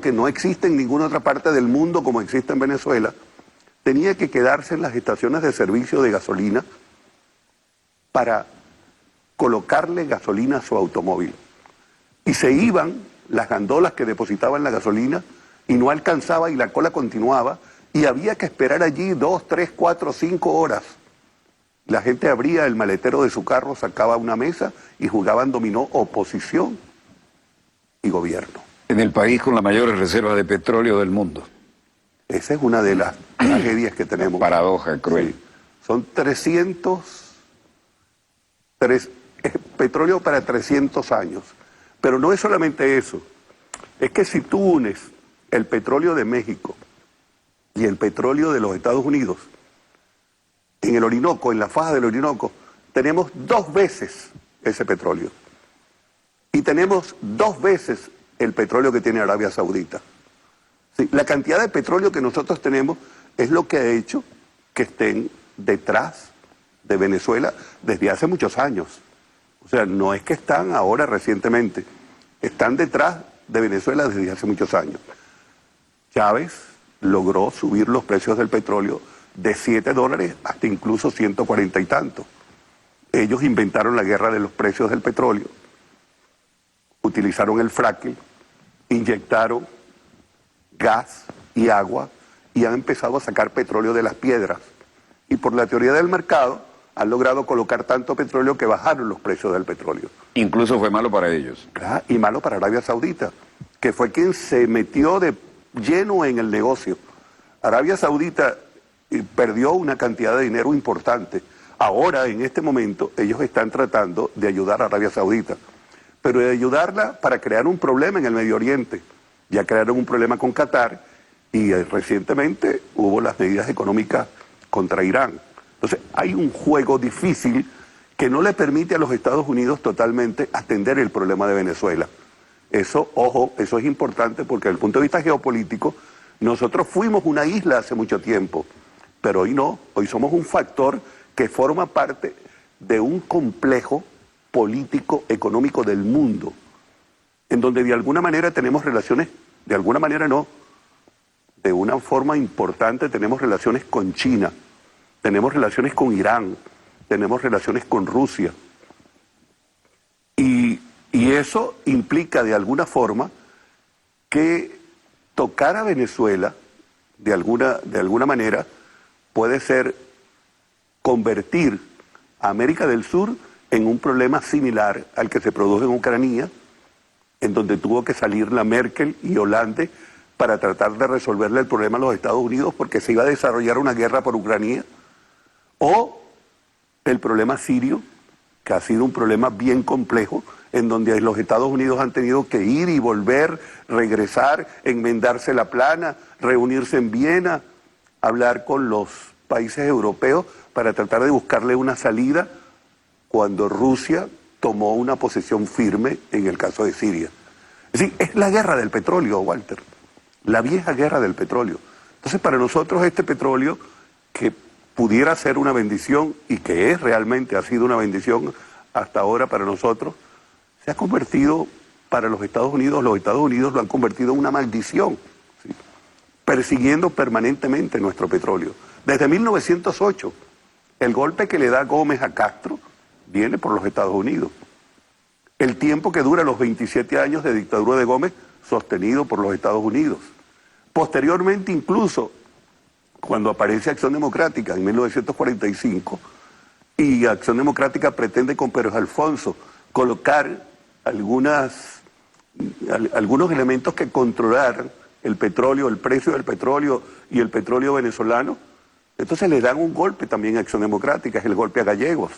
que no existe en ninguna otra parte del mundo como existe en Venezuela, tenía que quedarse en las estaciones de servicio de gasolina para colocarle gasolina a su automóvil. Y se iban las gandolas que depositaban la gasolina y no alcanzaba y la cola continuaba y había que esperar allí 2, 3, 4, 5 horas. La gente abría el maletero de su carro, sacaba una mesa y jugaban dominó oposición y gobierno. En el país con la mayor reserva de petróleo del mundo. Esa es una de las tragedias que tenemos. Paradoja cruel. Sí. Son petróleo para 300 años. Pero no es solamente eso. Es que si tú unes el petróleo de México y el petróleo de los Estados Unidos, en el Orinoco, en la faja del Orinoco, tenemos 2 veces ese petróleo. Y tenemos 2 veces el petróleo que tiene Arabia Saudita. Sí, la cantidad de petróleo que nosotros tenemos es lo que ha hecho que estén detrás de Venezuela desde hace muchos años. O sea, no es que están ahora recientemente, están detrás de Venezuela desde hace muchos años. Chávez logró subir los precios del petróleo de $7 hasta incluso 140 y tanto. Ellos inventaron la guerra de los precios del petróleo, utilizaron el fracking, inyectaron gas y agua y han empezado a sacar petróleo de las piedras. Y por la teoría del mercado han logrado colocar tanto petróleo que bajaron los precios del petróleo. Incluso fue malo para ellos. Claro, y malo para Arabia Saudita, que fue quien se metió de lleno en el negocio. Arabia Saudita perdió una cantidad de dinero importante. Ahora, en este momento, ellos están tratando de ayudar a Arabia Saudita, pero de ayudarla para crear un problema en el Medio Oriente. Ya crearon un problema con Qatar y recientemente hubo las medidas económicas contra Irán. Entonces, hay un juego difícil que no le permite a los Estados Unidos totalmente atender el problema de Venezuela. Eso, ojo, eso es importante porque desde el punto de vista geopolítico, nosotros fuimos una isla hace mucho tiempo, pero hoy no, hoy somos un factor que forma parte de un complejo político, económico del mundo, en donde de alguna manera tenemos relaciones, de alguna manera no, de una forma importante tenemos relaciones con China, tenemos relaciones con Irán, tenemos relaciones con Rusia. Y eso implica de alguna forma que tocar a Venezuela, de alguna manera, puede ser convertir a América del Sur en un problema similar al que se produjo en Ucrania, en donde tuvo que salir la Merkel y Hollande para tratar de resolverle el problema a los Estados Unidos porque se iba a desarrollar una guerra por Ucrania, o el problema sirio, que ha sido un problema bien complejo, en donde los Estados Unidos han tenido que ir y volver, regresar, enmendarse la plana, reunirse en Viena, hablar con los países europeos para tratar de buscarle una salida cuando Rusia tomó una posición firme en el caso de Siria. Es decir, es la guerra del petróleo, Walter, la vieja guerra del petróleo. Entonces, para nosotros este petróleo, que pudiera ser una bendición, y que es realmente, ha sido una bendición hasta ahora para nosotros, se ha convertido para los Estados Unidos lo han convertido en una maldición, ¿sí? Persiguiendo permanentemente nuestro petróleo. Desde 1908, el golpe que le da Gómez a Castro viene por los Estados Unidos. El tiempo que dura los 27 años de dictadura de Gómez, sostenido por los Estados Unidos. Posteriormente, incluso, cuando aparece Acción Democrática en 1945, y Acción Democrática pretende con Pérez Alfonso colocar algunos elementos que controlaran el petróleo, el precio del petróleo y el petróleo venezolano, entonces le dan un golpe también a Acción Democrática, es el golpe a Gallegos.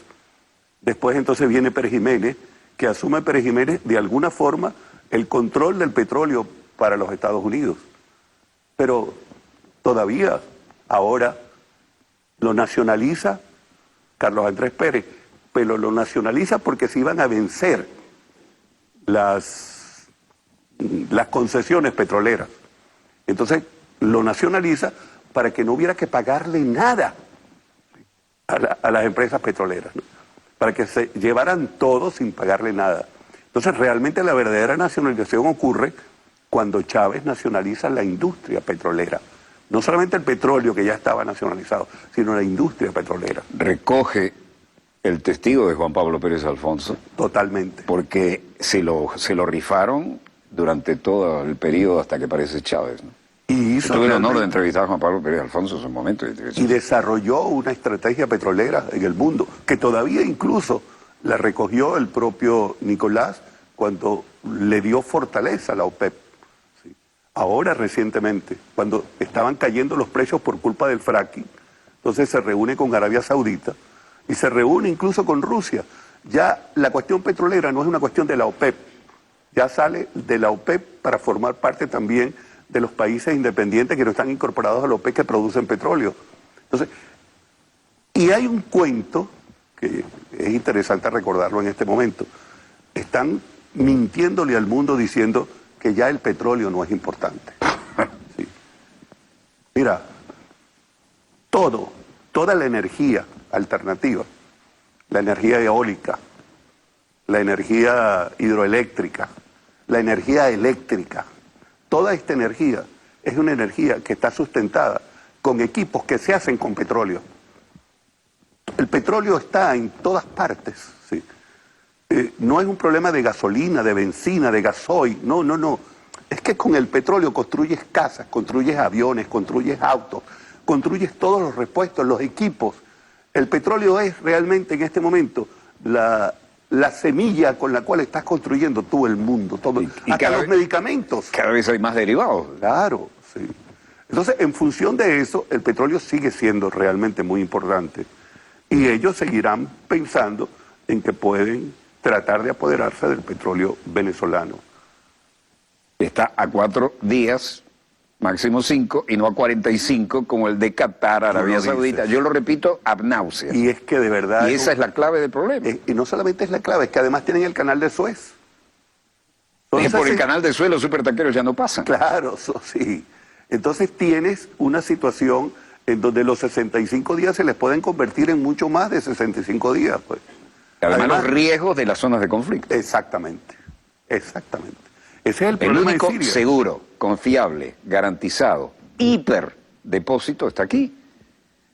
Después entonces viene Pérez Jiménez, que asume Pérez Jiménez de alguna forma el control del petróleo para los Estados Unidos. Pero todavía ahora lo nacionaliza Carlos Andrés Pérez, pero lo nacionaliza porque se iban a vencer las concesiones petroleras. Entonces lo nacionaliza para que no hubiera que pagarle nada a las empresas petroleras, ¿no? Para que se llevaran todo sin pagarle nada. Entonces realmente la verdadera nacionalización ocurre cuando Chávez nacionaliza la industria petrolera. No solamente el petróleo, que ya estaba nacionalizado, sino la industria petrolera. Recoge el testigo de Juan Pablo Pérez Alfonso. Totalmente. Porque se lo rifaron durante todo el periodo hasta que aparece Chávez, ¿no? Y hizo tuve el honor de entrevistar a Juan Pablo Pérez Alfonso en su momento. Y desarrolló una estrategia petrolera en el mundo, que todavía incluso la recogió el propio Nicolás cuando le dio fortaleza a la OPEP. ¿Sí? Ahora recientemente, cuando estaban cayendo los precios por culpa del fracking, entonces se reúne con Arabia Saudita y se reúne incluso con Rusia. Ya la cuestión petrolera no es una cuestión de la OPEP, ya sale de la OPEP para formar parte también de los países independientes que no están incorporados a la OPEP, que producen petróleo. Entonces, y hay un cuento que es interesante recordarlo en este momento. Están mintiéndole al mundo diciendo que ya el petróleo no es importante. Sí. Mira, toda la energía alternativa, la energía eólica, la energía hidroeléctrica, la energía eléctrica, toda esta energía es una energía que está sustentada con equipos que se hacen con petróleo. El petróleo está en todas partes, ¿sí? No es un problema de gasolina, de benzina, de gasoil, no. Es que con el petróleo construyes casas, construyes aviones, construyes autos, construyes todos los repuestos, los equipos. El petróleo es realmente en este momento la semilla con la cual estás construyendo tú el mundo, todo, y hasta los medicamentos. Cada vez hay más derivados. Claro, sí. Entonces, en función de eso, el petróleo sigue siendo realmente muy importante. Y ellos seguirán pensando en que pueden tratar de apoderarse del petróleo venezolano. Está a 4 días, máximo 5, y no a 45 como el de Qatar, Arabia Saudita. Yo lo repito, ab náusea. Y es que de verdad... Y esa es la clave del problema. Y no solamente es la clave, es que además tienen el canal de Suez. Entonces, por el canal de Suez los supertanqueros ya no pasan. Claro, sí. Entonces tienes una situación en donde los 65 días se les pueden convertir en mucho más de 65 días, pues. Además los riesgos de las zonas de conflicto. Exactamente. Ese es el problema. El único de Siria. seguro, confiable, garantizado, hiperdepósito está aquí.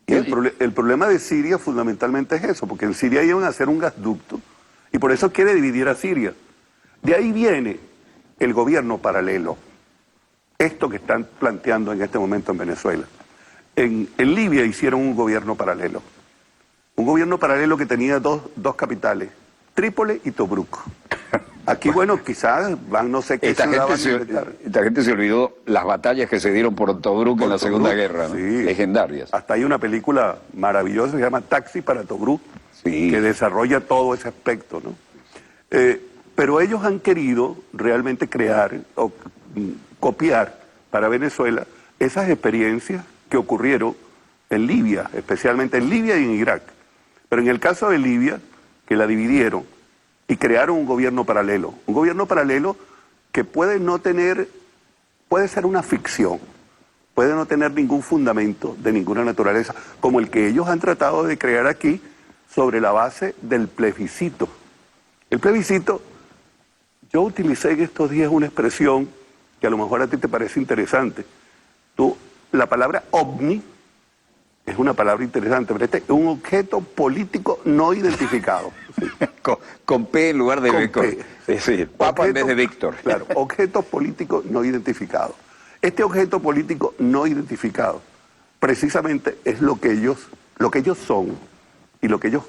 Y el problema de Siria fundamentalmente es eso, porque en Siria iban a hacer un gasducto y por eso quiere dividir a Siria. De ahí viene el gobierno paralelo, esto que están planteando en este momento en Venezuela. En Libia hicieron un gobierno paralelo que tenía dos capitales, Trípoli y Tobruk. Aquí, bueno, quizás van no sé qué Esta ciudad gente, van a inventar. esta gente se olvidó las batallas que se dieron por Tobruk en la Segunda Guerra, ¿no? Sí. Legendarias. Hasta hay una película maravillosa que se llama Taxi para Tobruk, Sí. que desarrolla todo ese aspecto, ¿no? Pero ellos han querido realmente crear o copiar para Venezuela esas experiencias que ocurrieron en Libia, especialmente en Libia y en Irak. Pero en el caso de Libia, que la dividieron y crearon un gobierno paralelo que puede no tener, puede ser una ficción, puede no tener ningún fundamento de ninguna naturaleza, como el que ellos han tratado de crear aquí sobre la base del plebiscito. El plebiscito, yo utilicé en estos días una expresión que a lo mejor a ti te parece interesante. La palabra ovni es una palabra interesante, pero este es un objeto político no identificado. Sí. Con P en lugar de Con Víctor. P. Sí, Papa en vez de Víctor. Claro, objeto político no identificado. Este objeto político no identificado precisamente es lo que ellos son y lo que ellos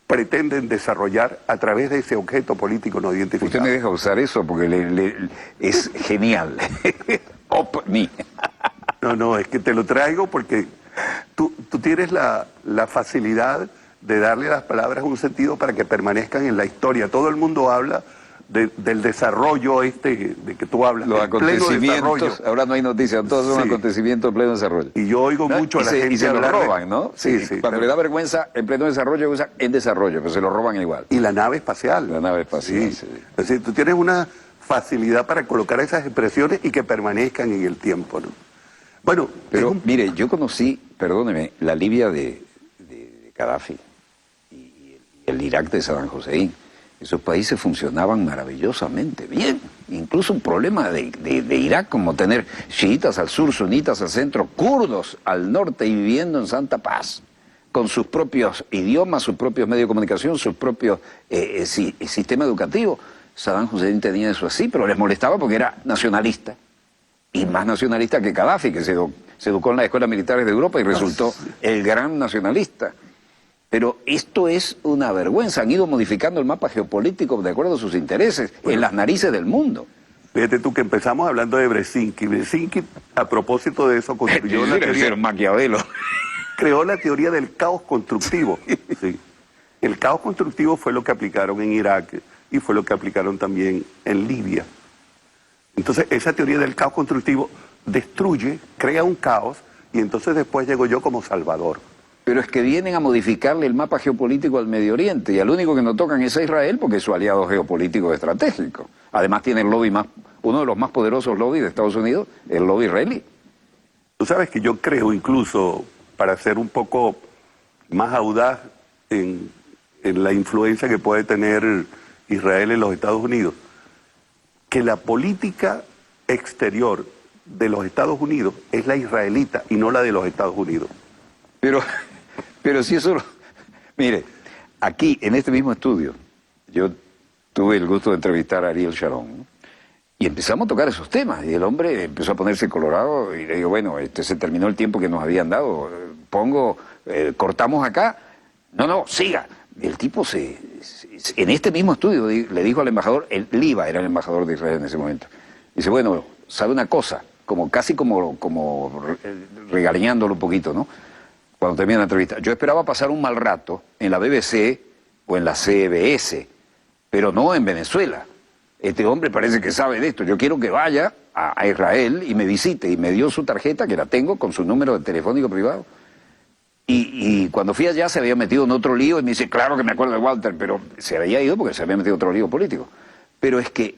pretenden desarrollar a través de ese objeto político no identificado. Usted me deja usar eso porque es genial. OVNI. No, es que te lo traigo porque tú tienes la facilidad de darle a las palabras un sentido para que permanezcan en la historia. Todo el mundo habla del desarrollo de que tú hablas. Los el pleno acontecimientos, desarrollo. ahora no hay noticias, todos son Sí. acontecimientos en pleno desarrollo. Y yo oigo ¿No? mucho a la gente y se lo hablar de- roban, ¿no? Sí, Cuando pero- le da vergüenza, en pleno desarrollo usa en desarrollo, pero se lo roban igual. Y la nave espacial. La nave espacial, Sí. sí. Es decir, tú tienes una facilidad para colocar esas expresiones y que permanezcan en el tiempo, ¿no? Bueno, Pero es un- mire, yo conocí, perdóneme, la Libia de Gaddafi y el Irak de Saddam Hussein. Esos países funcionaban maravillosamente bien. Incluso un problema de Irak como tener chiitas al sur, sunitas al centro, kurdos al norte y viviendo en santa paz, con sus propios idiomas, sus propios medios de comunicación, sus propios sistema educativo. Saddam Hussein tenía eso así, pero les molestaba porque era nacionalista. Y más nacionalista que Gaddafi, que se educó en las escuelas militares de Europa y resultó el gran nacionalista. Pero esto es una vergüenza. Han ido modificando el mapa geopolítico de acuerdo a sus intereses, en las narices del mundo. Fíjate tú que empezamos hablando de Brzezinski. Brzezinski, a propósito de eso, construyó la teoría, Maquiavelo. creó la teoría del caos constructivo. Sí. El caos constructivo fue lo que aplicaron en Irak y fue lo que aplicaron también en Libia. Entonces, esa teoría del caos constructivo destruye, crea un caos, y entonces después llego yo como salvador. Pero es que vienen a modificarle el mapa geopolítico al Medio Oriente y al único que no tocan es a Israel porque es su aliado geopolítico estratégico. Además tiene el lobby uno de los más poderosos lobbies de Estados Unidos, el lobby israelí. Tú sabes que yo creo incluso, para ser un poco más audaz en la influencia que puede tener Israel en los Estados Unidos, que la política exterior de los Estados Unidos es la israelita y no la de los Estados Unidos. Pero si eso... Mire, aquí, en este mismo estudio, yo tuve el gusto de entrevistar a Ariel Sharon, ¿no? Y empezamos a tocar esos temas, y el hombre empezó a ponerse colorado, y le digo, bueno, se terminó el tiempo que nos habían dado, cortamos acá, no, siga. Y el tipo en este mismo estudio le dijo al embajador, Liva era el embajador de Israel en ese momento, dice, bueno, sabe una cosa, casi como regañándolo un poquito, ¿no? Cuando termina la entrevista. Yo esperaba pasar un mal rato en la BBC o en la CBS, pero no en Venezuela. Este hombre parece que sabe de esto. Yo quiero que vaya a Israel y me visite. Y me dio su tarjeta, que la tengo, con su número de telefónico privado. Y cuando fui allá se había metido en otro lío y me dice, claro que me acuerdo de Walter, pero se había ido porque se había metido en otro lío político. Pero es que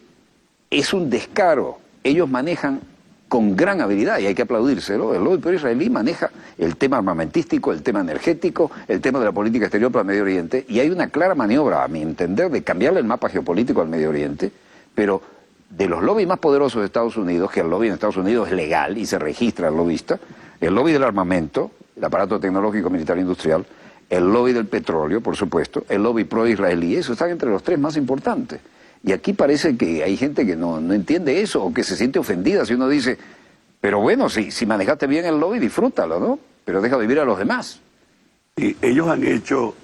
es un descaro. Ellos manejan con gran habilidad, y hay que aplaudírselo, el lobby israelí maneja el tema armamentístico, el tema energético, el tema de la política exterior para el Medio Oriente, y hay una clara maniobra, a mi entender, de cambiarle el mapa geopolítico al Medio Oriente, pero de los lobbies más poderosos de Estados Unidos, que el lobby en Estados Unidos es legal y se registra el lobbyista, el lobby del armamento, el aparato tecnológico militar industrial, el lobby del petróleo, por supuesto, el lobby pro-israelí, eso están entre los tres más importantes. Y aquí parece que hay gente que no entiende eso o que se siente ofendida si uno dice, pero bueno, si manejaste bien el lobby, disfrútalo, ¿no? Pero deja vivir a los demás. Y ellos han hecho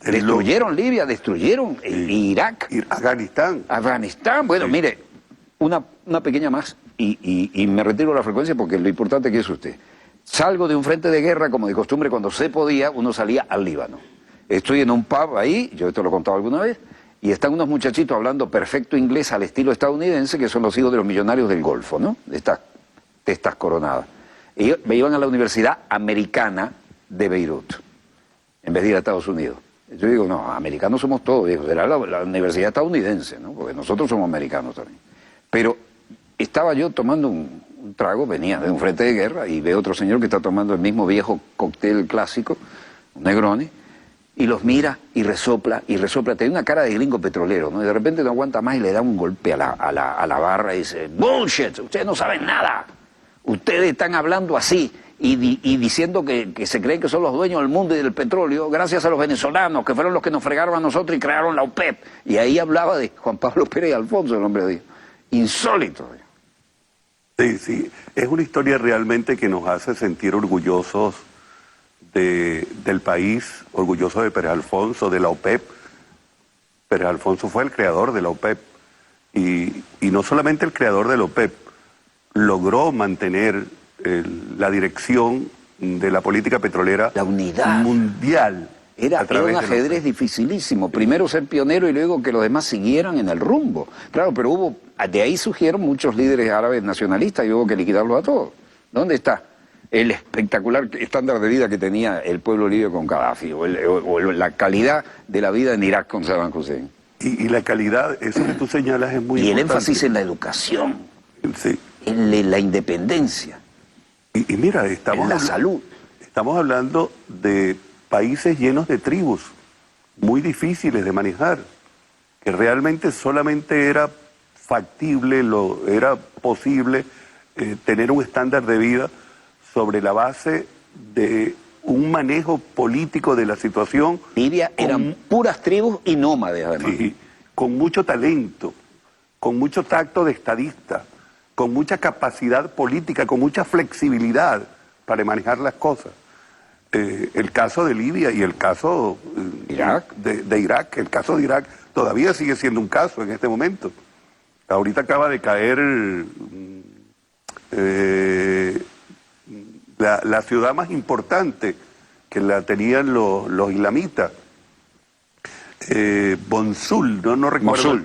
Destruyeron Libia, destruyeron Irak. Afganistán. Bueno, mire, una pequeña más y me retiro de la frecuencia porque lo importante que es usted. Salgo de un frente de guerra, como de costumbre, cuando se podía, uno salía al Líbano. Estoy en un pub ahí, yo esto lo he contado alguna vez, y están unos muchachitos hablando perfecto inglés al estilo estadounidense, que son los hijos de los millonarios del Golfo, ¿no? De estas testas coronadas. Y me iban a la Universidad Americana de Beirut, en vez de ir a Estados Unidos. Yo digo, no, americanos somos todos, digo, será la universidad estadounidense, ¿no? Porque nosotros somos americanos también. Pero estaba yo tomando un trago, venía de un frente de guerra, y veo otro señor que está tomando el mismo viejo cóctel clásico, un Negroni, y los mira y resopla, tiene una cara de gringo petrolero, ¿no? Y de repente no aguanta más y le da un golpe a la barra y dice, bullshit, ustedes no saben nada, ustedes están hablando así y diciendo que se creen que son los dueños del mundo y del petróleo gracias a los venezolanos, que fueron los que nos fregaron a nosotros y crearon la OPEP. Y ahí hablaba de Juan Pablo Pérez y Alfonso, el hombre dijo, insólito. Sí, es una historia realmente que nos hace sentir orgullosos del país, orgulloso de Pérez Alfonso, de la OPEP. Pérez Alfonso fue el creador de la OPEP y no solamente el creador de la OPEP, logró mantener la dirección de la política petrolera, la unidad mundial. Era un ajedrez dificilísimo, primero ser pionero y luego que los demás siguieran en el rumbo. Claro, pero de ahí surgieron muchos líderes árabes nacionalistas y hubo que liquidarlos a todos. ¿Dónde está el espectacular estándar de vida que tenía el pueblo libio con Gaddafi, o la calidad de la vida en Irak con Saddam Hussein? Y la calidad, eso que tú señalas es muy importante. Y el énfasis en la educación, sí, en la independencia, y mira, en la salud. Estamos hablando de países llenos de tribus, muy difíciles de manejar, que realmente solamente era factible, era posible tener un estándar de vida sobre la base de un manejo político de la situación. Libia eran puras tribus y nómades, además. Sí, con mucho talento, con mucho tacto de estadista, con mucha capacidad política, con mucha flexibilidad para manejar las cosas. El caso de Libia y el caso de Irak, el caso de Irak todavía sigue siendo un caso en este momento. Ahorita acaba de caer la ciudad más importante que la tenían los islamitas, Mosul, no recuerdo.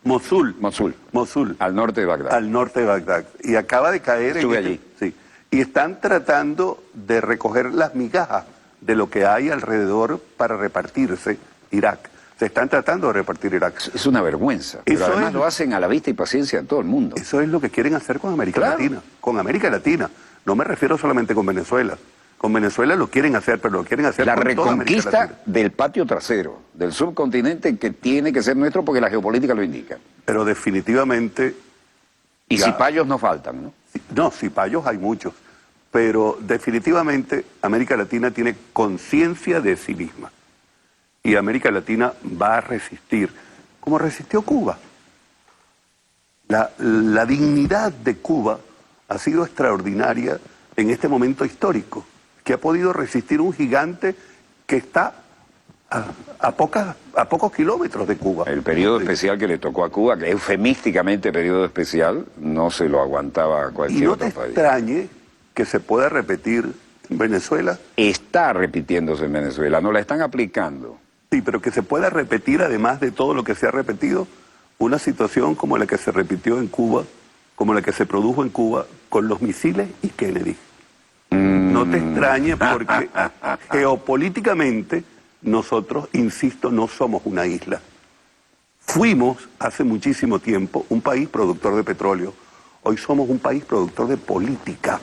Mosul. Al norte de Bagdad. Al norte de Bagdad. Y acaba de caer. Estuve allí. Sí. Y están tratando de recoger las migajas de lo que hay alrededor para repartirse Irak. Se están tratando de repartir Irak. Es una vergüenza. Pero además lo hacen a la vista y paciencia de todo el mundo. Eso es lo que quieren hacer con América Latina. Con América Latina. No me refiero solamente con Venezuela. Con Venezuela lo quieren hacer, pero lo quieren hacer la con toda América Latina. reconquista del patio trasero, del subcontinente que tiene que ser nuestro porque la geopolítica lo indica. Pero definitivamente... Y cipayos no faltan, ¿no? No, cipayos hay muchos. Pero definitivamente América Latina tiene conciencia de sí misma. Y América Latina va a resistir, como resistió Cuba. La dignidad de Cuba ha sido extraordinaria en este momento histórico, que ha podido resistir un gigante que está a pocos kilómetros de Cuba. El periodo especial que le tocó a Cuba, que es eufemísticamente periodo especial, no se lo aguantaba cualquier otro país. Y no te extrañe que se pueda repetir en Venezuela. Está repitiéndose en Venezuela, no la están aplicando. Sí, pero que se pueda repetir, además de todo lo que se ha repetido, una situación como la que se repitió en Cuba, como la que se produjo en Cuba con los misiles y Kennedy. No te extrañe porque geopolíticamente nosotros, insisto, no somos una isla. Fuimos hace muchísimo tiempo un país productor de petróleo. Hoy somos un país productor de política,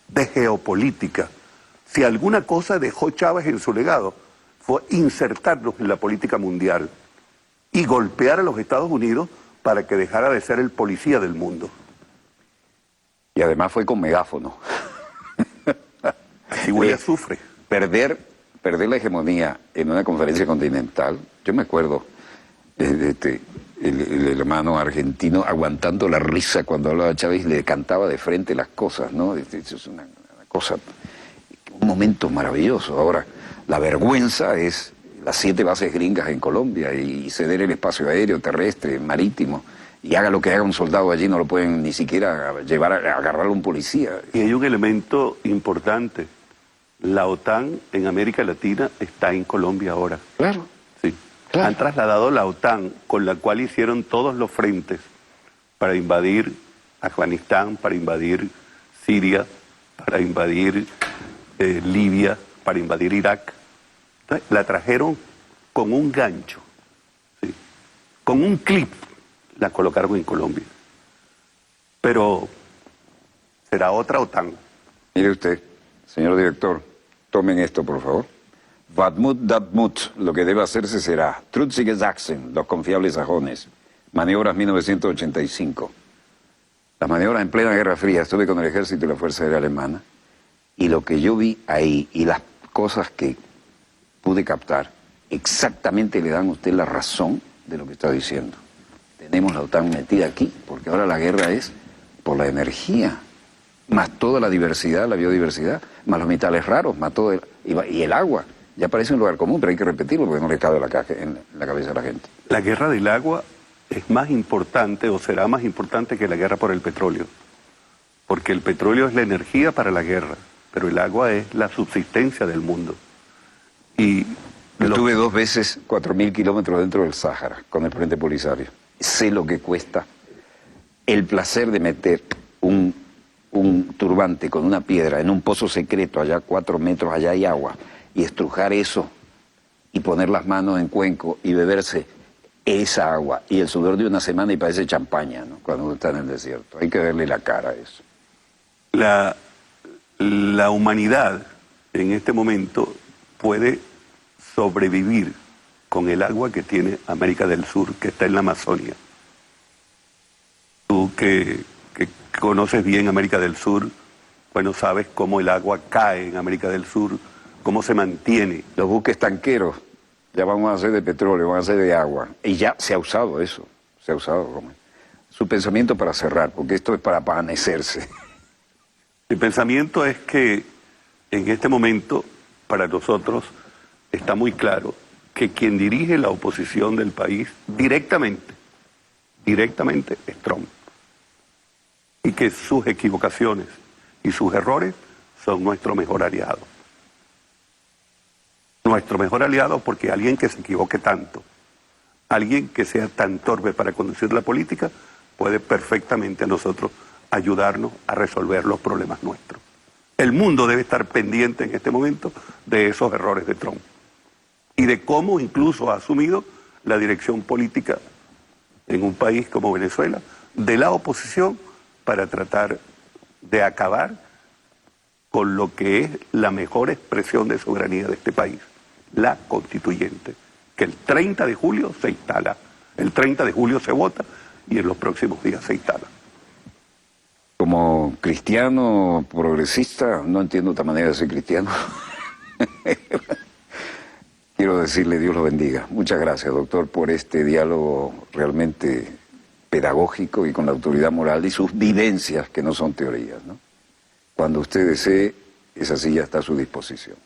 de geopolítica. Si alguna cosa dejó Chávez en su legado fue insertarnos en la política mundial y golpear a los Estados Unidos para que dejara de ser el policía del mundo. Y además fue con megáfono. Así huele azufre. Perder la hegemonía en una conferencia continental, yo me acuerdo el hermano argentino aguantando la risa cuando hablaba Chávez y le cantaba de frente las cosas, ¿no? Eso es una cosa, un momento maravilloso. Ahora, la vergüenza es las 7 bases gringas en Colombia y ceder el espacio aéreo, terrestre, marítimo, y haga lo que haga un soldado allí, no lo pueden ni siquiera llevar a agarrar a un policía. Y hay un elemento importante. La OTAN en América Latina está en Colombia ahora. Claro. Sí. Claro. Han trasladado la OTAN, con la cual hicieron todos los frentes para invadir Afganistán, para invadir Siria, para invadir Libia, para invadir Irak. Entonces, la trajeron con un gancho, ¿sí? Con un clip, la colocaron en Colombia. Pero será otra OTAN. Mire usted, señor director, tomen esto, por favor. Vatmut Datmut, lo que debe hacerse será. Trutzige Sachsen, los confiables sajones. Maniobras 1985. Las maniobras en plena Guerra Fría. Estuve con el ejército y la Fuerza Aérea Alemana. Y lo que yo vi ahí y las cosas que pude captar, exactamente le dan a usted la razón de lo que está diciendo. Tenemos la OTAN metida aquí, porque ahora la guerra es por la energía, más toda la diversidad, la biodiversidad, más los metales raros, más todo y el agua. Ya parece un lugar común, pero hay que repetirlo porque no le cabe en la cabeza a la gente. La guerra del agua es más importante o será más importante que la guerra por el petróleo. Porque el petróleo es la energía para la guerra, pero el agua es la subsistencia del mundo. Y estuve 2 veces 4.000 kilómetros dentro del Sáhara con el Frente Polisario. Sé lo que cuesta el placer de meter un turbante con una piedra en un pozo secreto, allá 4 metros, allá hay agua, y estrujar eso y poner las manos en cuenco y beberse esa agua y el sudor de una semana y parece champaña, ¿no? Cuando uno está en el desierto. Hay que verle la cara a eso. La humanidad en este momento puede sobrevivir con el agua que tiene América del Sur, que está en la Amazonia. Tú que conoces bien América del Sur, bueno, sabes cómo el agua cae en América del Sur, cómo se mantiene. Los buques tanqueros ya vamos a hacer de petróleo, van a hacer de agua. Y ya se ha usado eso, se ha usado. Como su pensamiento para cerrar, porque esto es para panecerse. El pensamiento es que en este momento, para nosotros, está muy claro que quien dirige la oposición del país directamente es Trump. Y que sus equivocaciones y sus errores son nuestro mejor aliado. Nuestro mejor aliado porque alguien que se equivoque tanto, alguien que sea tan torpe para conducir la política, puede perfectamente a nosotros ayudarnos a resolver los problemas nuestros. El mundo debe estar pendiente en este momento de esos errores de Trump y de cómo incluso ha asumido la dirección política en un país como Venezuela de la oposición para tratar de acabar con lo que es la mejor expresión de soberanía de este país, la constituyente, que el 30 de julio se instala, el 30 de julio se vota y en los próximos días se instala. Como cristiano progresista, no entiendo otra manera de ser cristiano. Quiero decirle, Dios lo bendiga. Muchas gracias, doctor, por este diálogo realmente pedagógico y con la autoridad moral y sus vivencias, que no son teorías, ¿no? Cuando usted desee, esa silla está a su disposición.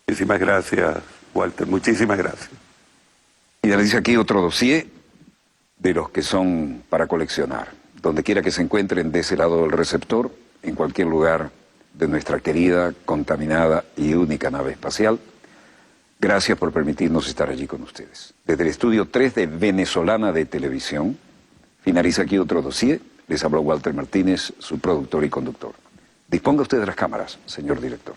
Muchísimas gracias, Walter, muchísimas gracias. Y le dice aquí otro dossier de los que son para coleccionar. Donde quiera que se encuentren de ese lado del receptor, en cualquier lugar de nuestra querida, contaminada y única nave espacial. Gracias por permitirnos estar allí con ustedes. Desde el estudio 3 de Venezolana de Televisión, finaliza aquí otro dossier. Les habló Walter Martínez, su productor y conductor. Disponga usted de las cámaras, señor director.